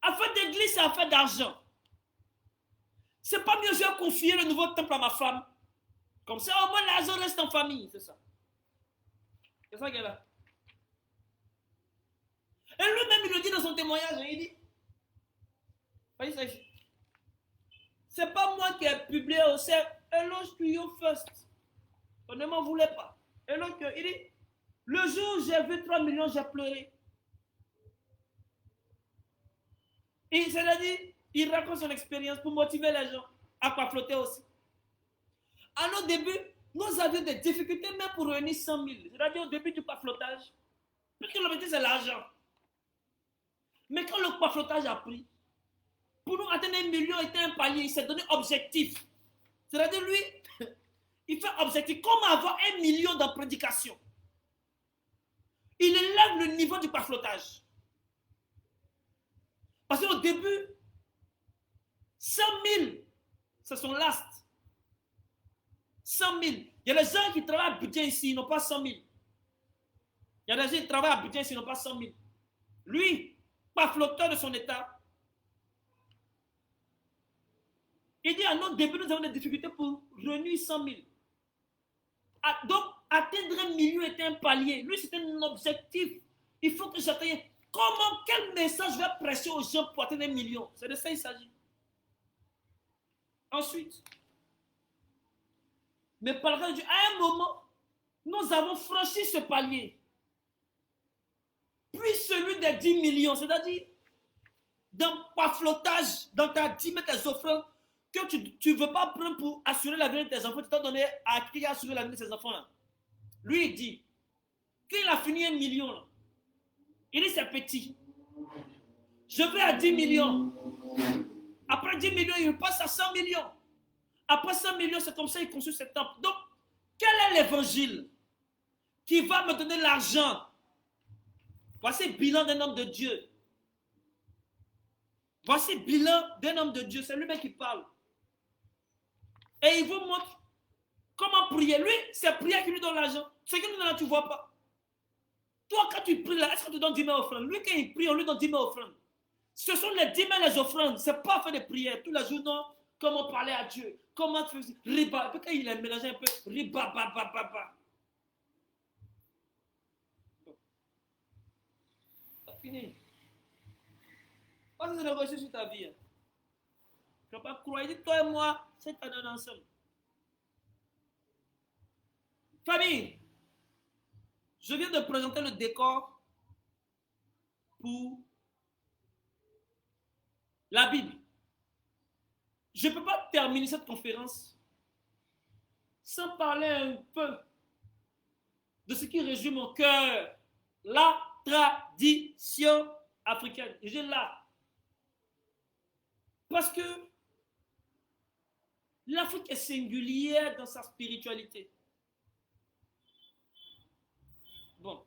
Affaire d'église, c'est affaire d'argent. C'est pas mieux, je vais confier le nouveau temple à ma femme. Comme ça, au moins l'argent reste en famille, c'est ça. C'est ça qu'elle est là. Et lui-même, il le dit dans son témoignage, il dit, c'est pas moi qui ai publié, c'est éloge to you first. On ne m'en voulait pas. Et donc, il dit, le jour où j'ai vu 3 millions, j'ai pleuré. Et c'est-à-dire, il raconte son expérience pour motiver les gens à pas flotter aussi. À nos débuts, nous avions des difficultés même pour réunir 100 000. C'est-à-dire au début du paflotage, puisque l'objectif c'est l'argent. Mais quand le paflotage a pris, pour nous atteindre 1 million était un palier, il s'est donné objectif. C'est-à-dire lui, il fait objectif. Comment avoir 1 million dans prédication? Il élève le niveau du paflotage. Parce qu'au début, 100 000, c'est son last. 100 000. Il y a des gens qui travaillent à Abidjan ici, ils n'ont pas 100 000. Il y a des gens qui travaillent à Abidjan ici, ils n'ont pas 100 000. Lui, pas flotteur de son état. Il dit à notre début, nous avons des difficultés pour réunir 100 000. Donc, atteindre 1 million était un palier. Lui, c'était un objectif. Il faut que j'atteigne. Comment, quel message je vais prêcher aux gens pour atteindre 1 million? C'est de ça qu'il s'agit. Ensuite, mais par contre, à un moment, Nous avons franchi ce palier. Puis celui des 10 millions, c'est-à-dire dans par flottage, dans ta dîme et tes offrandes, que tu ne veux pas prendre pour assurer la vie de tes enfants, tu t'as donné à qui a assuré la vie de ses enfants là. Lui, il dit, quand il a fini 1 million, là, il dit c'est petit. Je vais à 10 millions. Après 10 millions, il passe à 100 millions. Après 100 millions, c'est comme ça qu'il construit ce temple. Donc, quel est l'évangile qui va me donner l'argent? Voici le bilan d'un homme de Dieu. Voici le bilan d'un homme de Dieu. C'est lui-même qui parle. Et il vous montre comment prier. Lui, c'est prière qui lui donne l'argent. Ce qu'il nous donne là, tu ne vois pas. Toi, quand tu pries là, est-ce que tu donnes 10 000 offrandes? Lui, quand il prie, on lui donne 10 000 offrandes. Ce sont les 10 000 les offrandes. Ce n'est pas faire des prières. Tous les jours, non. Comment parler à Dieu? Comment tu fais? Riba. Quand il est mélangé un peu, riba, ba, ba, ba, ba. C'est fini. Pas de négocier sur ta vie. Tu ne vas pas croire. Il dit, toi et moi, c'est un ensemble. Famille, je viens de présenter le décor pour la Bible. Je ne peux pas terminer cette conférence sans parler un peu de ce qui réjouit mon cœur, la tradition africaine. Et j'ai là. Parce que l'Afrique est singulière dans sa spiritualité. Bon.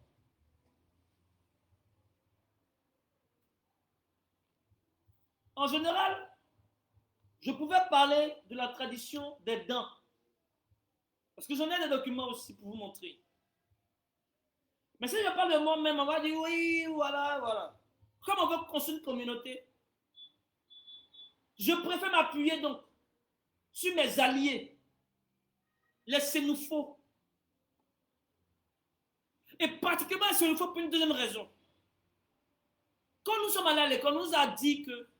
En général, je pouvais parler de la tradition des dents. Parce que j'en ai des documents aussi pour vous montrer. Mais si je parle de moi-même, on va dire oui, voilà, voilà. Comme on veut construire une communauté, je préfère m'appuyer donc sur mes alliés, les Sénoufos. Et particulièrement les Sénoufos pour une deuxième raison. Quand nous sommes allés à l'école, on nous a dit que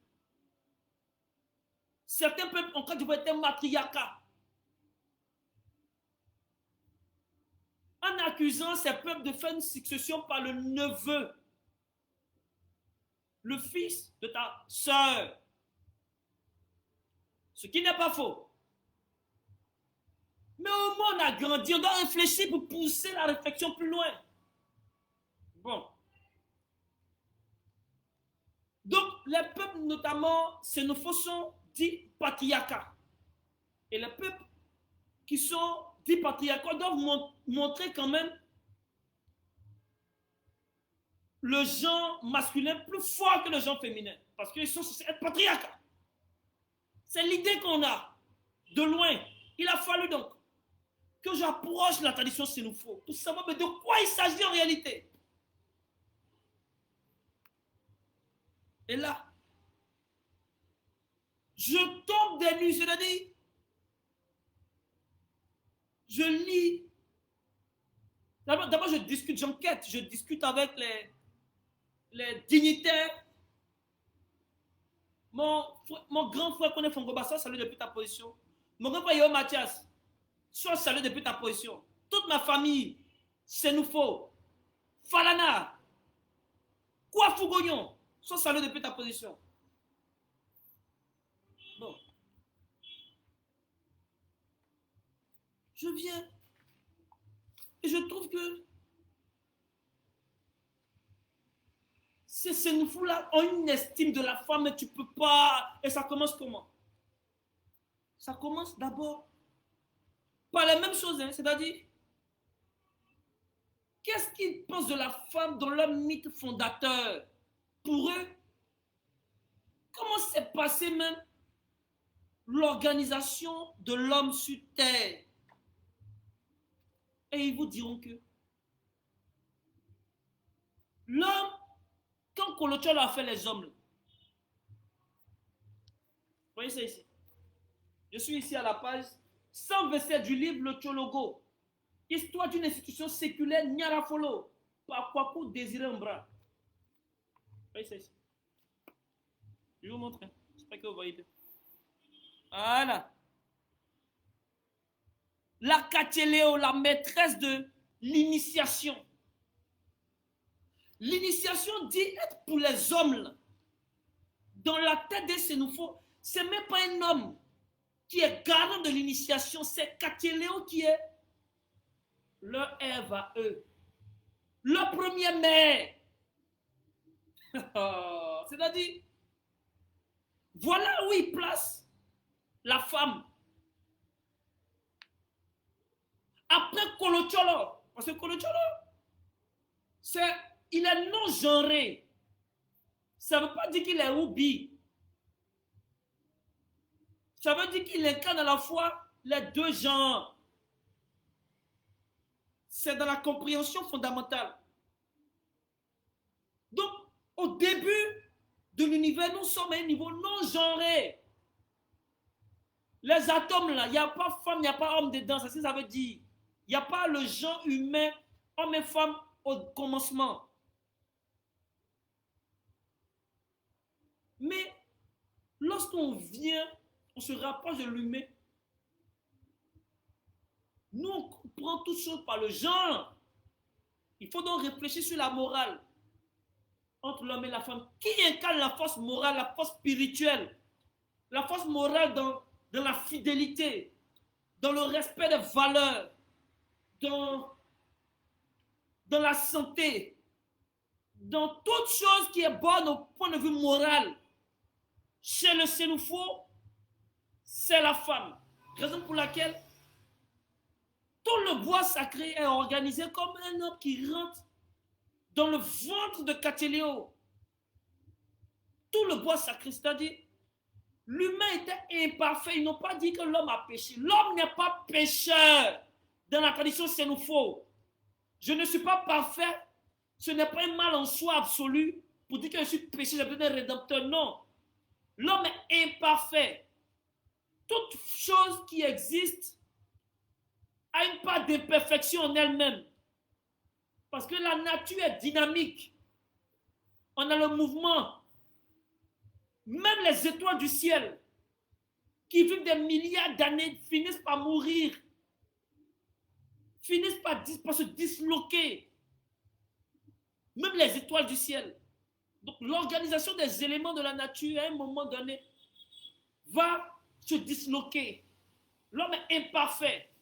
certains peuples en Côte d'Ivoire étaient matriarcat. En accusant ces peuples de faire une succession par le neveu, le fils de ta sœur. Ce qui n'est pas faux. Mais au moins on a grandi, on doit réfléchir pour pousser la réflexion plus loin. Bon. Donc les peuples notamment sénophos sont dits patriarcats. Et les peuples qui sont dits patriarcats doivent montrer quand même le genre masculin plus fort que le genre féminin. Parce qu'ils sont censés être patriarcats. C'est l'idée qu'on a de loin. Il a fallu donc que j'approche la tradition sénoufo pour savoir de quoi il s'agit en réalité. Et là, je tombe des nues, c'est-à-dire, je lis. D'abord, je discute, j'enquête, je discute avec les dignitaires. Mon grand frère connaît Fongobassa, salut depuis ta position. Mon grand frère Yo Mathias, soit salut depuis ta position. Toute ma famille, Sénoufo, Falana, Kouafougoyon, soit salut depuis ta position. Bon. Je viens et je trouve que ces Sénoufous-là ont une estime de la femme, mais tu ne peux pas. Et ça commence comment? Ça commence d'abord par les mêmes choses, hein, c'est-à-dire, qu'est-ce qu'ils pensent de la femme dans leur mythe fondateur? Pour eux, comment s'est passée même l'organisation de l'homme sur Terre? Et ils vous diront que l'homme, quand Colochol a fait les hommes, vous voyez ça ici? Je suis ici à la page 127 du livre Le Tchologo. Histoire d'une institution séculaire Nyarafolo. Par Kwaku Désiré Mbra. Vous voyez ça ici? Je vais vous montrer. J'espère que vous voyez bien. Voilà. La Katiéléo, la maîtresse de l'initiation. L'initiation dit être pour les hommes. Là. Dans la tête des Sénoufos, ce n'est même pas un homme qui est garant de l'initiation, c'est Katiéléo qui est leur Ève à eux. Leur première mère. C'est-à-dire, voilà où il place la femme. Après Kolocholo, parce que Kolocholo, il est non-genré. Ça ne veut pas dire qu'il est oubi. Ça veut dire qu'il incarne à la fois les deux genres. C'est dans la compréhension fondamentale. Donc, au début de l'univers, nous sommes à un niveau non-genré. Les atomes, là, il n'y a pas femme, il n'y a pas homme dedans. C'est ce que ça veut dire. Il n'y a pas le genre humain, homme et femme, au commencement. Mais, lorsqu'on vient, on se rapproche de l'humain, nous, on prend toutes choses par le genre. Il faut donc réfléchir sur la morale entre l'homme et la femme. Qui incarne la force morale, la force spirituelle? La force morale dans la fidélité, dans le respect des valeurs, dans la santé, dans toute chose qui est bonne au point de vue moral. Chez le Sénoufo, c'est la femme. Raison pour laquelle tout le bois sacré est organisé comme un homme qui rentre dans le ventre de Katiéléo. Tout le bois sacré, c'est-à-dire, l'humain était imparfait. Ils n'ont pas dit que l'homme a péché. L'homme n'est pas pécheur dans la tradition Sénoufo. Je ne suis pas parfait. Ce n'est pas un mal en soi absolu pour dire que je suis péché, j'ai besoin d'un rédempteur. Non. L'homme est imparfait. Toute chose qui existe a une part d'imperfection en elle-même. Parce que la nature est dynamique. On a le mouvement. Même les étoiles du ciel, qui vivent des milliards d'années, finissent par mourir, finissent par se disloquer. Même les étoiles du ciel. Donc l'organisation des éléments de la nature, à un moment donné, va se disloquer. L'homme est imparfait.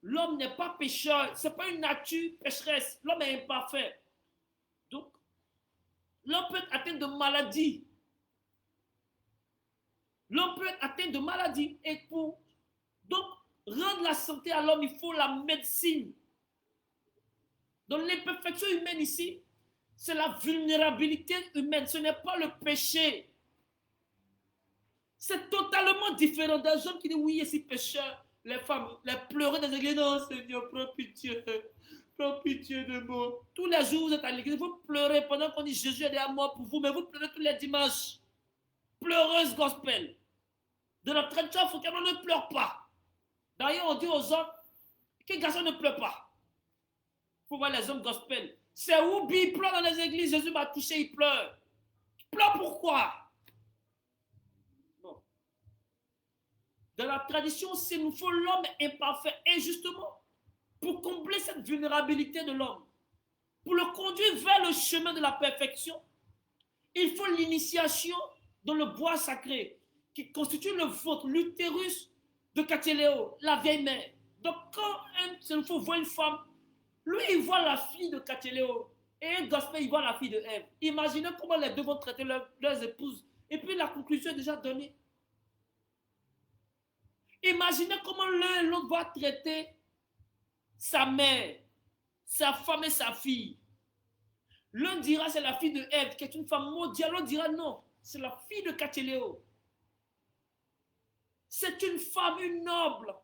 L'homme n'est pas pécheur. Ce n'est pas une nature pécheresse. L'homme est imparfait. Donc, l'homme peut être atteint de maladies. L'homme peut être atteint de maladies. Et pour donc rendre la santé à l'homme, il faut la médecine. Donc l'imperfection humaine ici, c'est la vulnérabilité humaine. Ce n'est pas le péché. C'est totalement différent d'un homme qui dit oui, je suis pécheur. Les femmes, les pleurer dans les églises, non Seigneur, prends pitié de moi. Tous les jours, vous êtes à l'église, vous pleurez pendant qu'on dit Jésus est à moi pour vous, mais vous pleurez tous les dimanches. Pleureuse gospel. De notre tradition africaine, on ne pleure pas. D'ailleurs, on dit aux hommes, que garçon ne pleure pas. Il faut voir les hommes gospel. C'est Oubi, il pleure dans les églises, Jésus m'a touché, il pleure. Il pleure pourquoi? Non. Dans la tradition, c'est nous faut l'homme imparfait. Et justement, pour combler cette vulnérabilité de l'homme, pour le conduire vers le chemin de la perfection, il faut l'initiation dans le bois sacré, qui constitue le ventre, l'utérus de Katiéléo, la vieille mère. Donc quand un Sénoufo voit une femme, lui il voit la fille de Katiéléo, et un gospel il voit la fille de Ève. Imaginez comment les deux vont traiter leurs épouses. Et puis la conclusion est déjà donnée. Imaginez comment l'un et l'autre vont traiter sa mère, sa femme et sa fille. L'un dira c'est la fille de Ève, qui est une femme maudite. L'autre dira non, c'est la fille de Katiéléo. C'est une femme, une noble.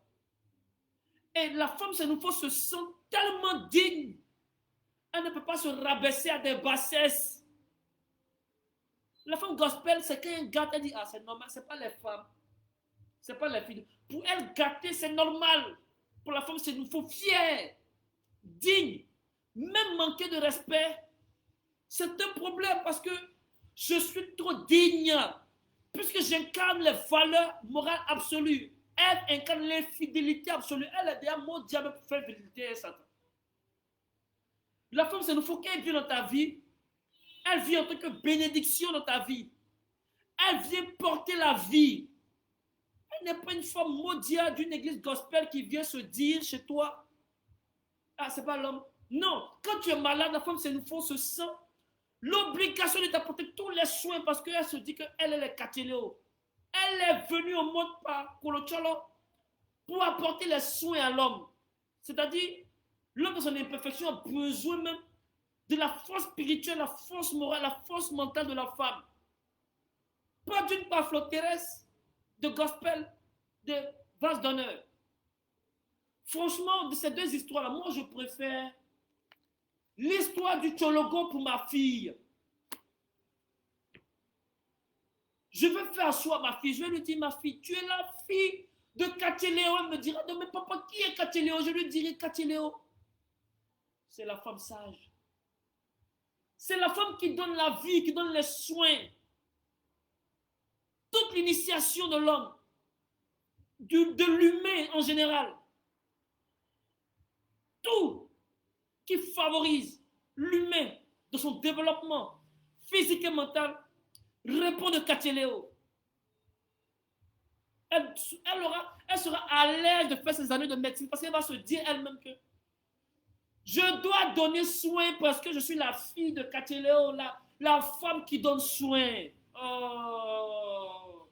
Et la femme, ça nous faut se sentir tellement digne. Elle ne peut pas se rabaisser à des bassesses. La femme gospel, c'est quand un gars, elle dit, ah c'est normal, c'est pas les femmes. C'est pas les filles. Pour elle gâter, c'est normal. Pour la femme, c'est nous faut fier, digne. Même manquer de respect, c'est un problème parce que je suis trop digne. Puisque j'incarne les valeurs morales absolues. Elle incarne l'infidélité absolue. Elle est déjà mon diable pour faire fidélité à Satan. La femme, c'est il faut qu'elle vienne dans ta vie. Elle vient en tant que bénédiction dans ta vie. Elle vient porter la vie. Elle n'est pas une femme maudite d'une église gospel qui vient se dire chez toi, ah, c'est pas l'homme. Non, quand tu es malade, la femme, c'est une femme se sent l'obligation de t'apporter tous les soins parce qu'elle se dit qu'elle est le catéléo. Elle est venue au monde par Colocholo pour apporter les soins à l'homme. C'est-à-dire, l'homme dans son imperfection a besoin même de la force spirituelle, la force morale, la force mentale de la femme. Pas d'une part flotteresse de gospel, de vase d'honneur. Franchement, de ces deux histoires-là, moi je préfère l'histoire du Tchologo pour ma fille. Je vais faire asseoir ma fille. Je vais lui dire, ma fille, tu es la fille de Katéléo. Elle me dira, non mais papa, qui est Katéléo? Je lui dirai, Katéléo, c'est la femme sage. C'est la femme qui donne la vie, qui donne les soins. Toute l'initiation de l'homme, de l'humain en général. Tout qui favorise l'humain dans son développement physique et mental répond de Katéléo. Elle sera à l'aise de faire ses années de médecine parce qu'elle va se dire elle-même que je dois donner soin parce que je suis la fille de Katéléo, la femme qui donne soin. Oh.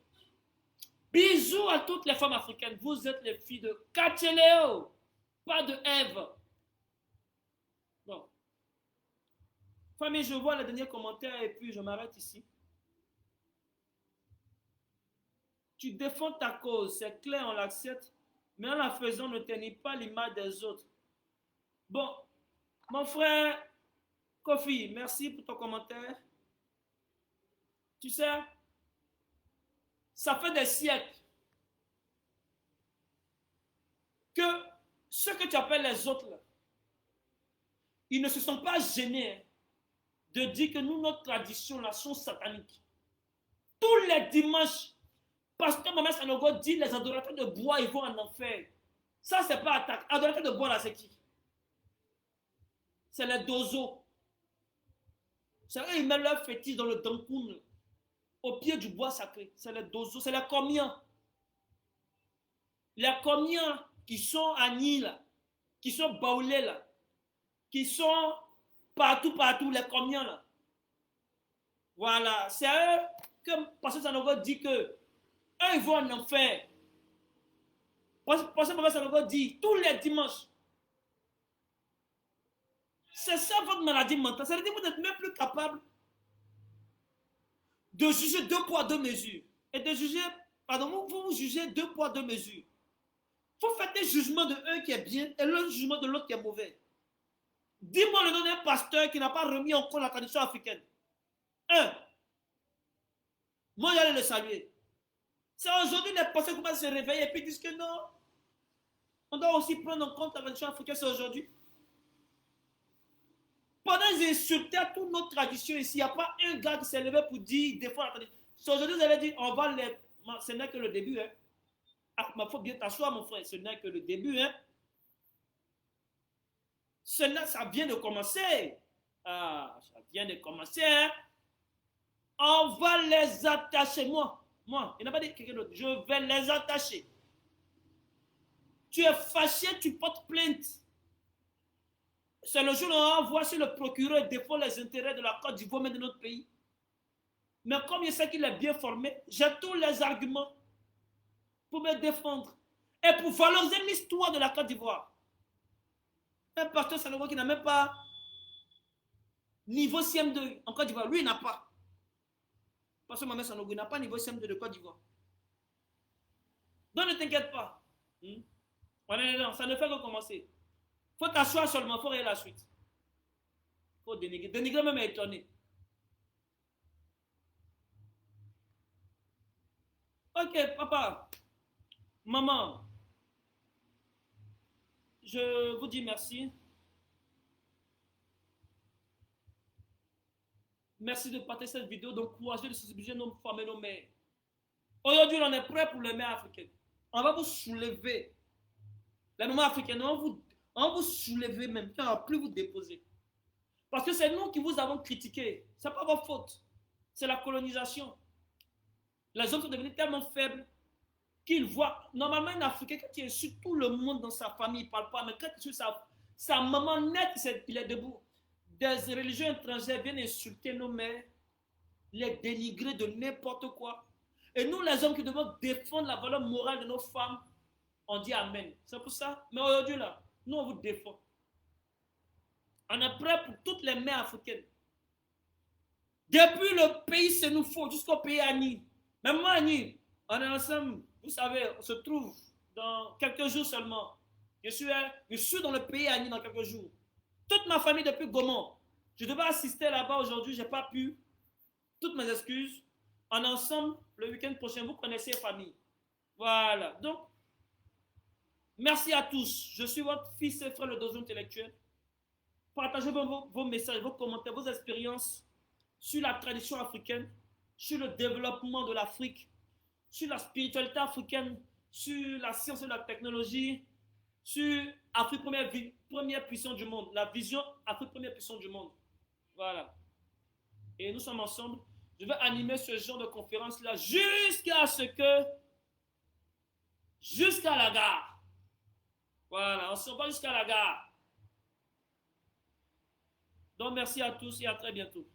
Bisous à toutes les femmes africaines. Vous êtes les filles de Katéléo, pas de Ève. Bon. Famille, je vois les derniers commentaires et puis je m'arrête ici. Tu défends ta cause, c'est clair, on l'accepte, mais en la faisant, ne tennis pas l'image des autres. Bon, mon frère Kofi, merci pour ton commentaire. Tu sais, ça fait des siècles que ceux que tu appelles les autres, là, ils ne se sont pas gênés de dire que nous, notre tradition, là, sont sataniques. Tous les dimanches, Pasteur Maman Sanogo dit les adorateurs de bois, ils vont en enfer. Ça, c'est pas attaque. Adorateurs de bois, là, c'est qui? C'est les dozos. C'est eux, ils mettent leur fétiche dans le dankoun, au pied du bois sacré. C'est les dozos, c'est les comiens. Les comiens qui sont à Nîmes, là, qui sont baoulés, là, qui sont partout, les comiens, là. Voilà, c'est eux que Pasteur Sanogo dit que eux, ils vont en enfer. Pasteur Maman Sanogo dit tous les dimanches. C'est ça votre maladie mentale. Ça veut dire que vous n'êtes même plus capable de juger deux poids, deux mesures. Et de juger, pardon, vous jugez deux poids, deux mesures. Vous faites un jugement de un qui est bien et le jugement de l'autre qui est mauvais. Dis-moi le nom d'un pasteur qui n'a pas remis en cause la tradition africaine. Un. Moi, j'allais le saluer. C'est aujourd'hui les pasteurs qui commencent à se réveiller et puis disent que non. On doit aussi prendre en compte la tradition africaine, c'est aujourd'hui. Pendant qu'ils insultaient toute notre tradition ici, il n'y a pas un gars qui s'est levé pour dire des fois la tradition. Aujourd'hui, vous allez dire, on va les. Ce n'est que le début, hein. Ah, il faut bien t'asseoir, mon frère. Ce n'est que le début, hein. Ça vient de commencer. Ah, ça vient de commencer, hein. On va les attacher. Moi, il n'a pas dit quelqu'un d'autre. Je vais les attacher. Tu es fâché, tu portes plainte. C'est le jour où on va voir si le procureur défend les intérêts de la Côte d'Ivoire, mais de notre pays. Mais comme je sais qu'il est bien formé, j'ai tous les arguments pour me défendre et pour valoriser l'histoire de la Côte d'Ivoire. Un pasteur Sanogo qui n'a même pas niveau CM2 en Côte d'Ivoire, lui il n'a pas. Pasteur Maman Sanogo n'a pas niveau CM2 de Côte d'Ivoire. Donc ne t'inquiète pas. On est dedans, ça ne fait que commencer. Il faut t'asseoir seulement, il faut regarder la suite. Il faut dénigrer. Dénigrer même est étonné. Ok, papa, maman, je vous dis merci. Merci de partager cette vidéo, d'encourager, de sensibiliser nos femmes et nos mères. Aujourd'hui, on est prêt pour les mères africaines. On va vous soulever. Les mamans africaines, on va vous soulever même, on ne va plus vous déposer. Parce que c'est nous qui vous avons critiqué. Ce n'est pas votre faute. C'est la colonisation. Les hommes sont devenus tellement faibles qu'ils voient. Normalement, un Africain, quand il est sur tout le monde dans sa famille, il ne parle pas. Mais quand il est sur sa maman nette, il est debout. Des religions étrangères viennent insulter nos mères, les dénigrer de n'importe quoi. Et nous, les hommes qui devons défendre la valeur morale de nos femmes, on dit Amen. C'est pour ça. Mais aujourd'hui, là, nous, on vous défend. On est prêt pour toutes les mères africaines. Depuis le pays c'est nous faut jusqu'au pays Annie. Même moi, Annie, on est ensemble. Vous savez, on se trouve dans quelques jours seulement. Je suis dans le pays Annie dans quelques jours. Toute ma famille depuis Gaumont. Je devais assister là-bas aujourd'hui, je n'ai pas pu. Toutes mes excuses. On est ensemble le week-end prochain. Vous connaissez les familles. Voilà. Donc, merci à tous. Je suis votre fils et frère, le dojo intellectuel. Partagez vos messages, vos commentaires, vos expériences sur la tradition africaine, sur le développement de l'Afrique, sur la spiritualité africaine, sur la science et la technologie, sur Afrique première puissance du monde, la vision Afrique première puissance du monde. Voilà. Et nous sommes ensemble. Je vais animer ce genre de conférence-là jusqu'à la gare. Voilà, on se va jusqu'à la gare. Donc merci à tous et à très bientôt.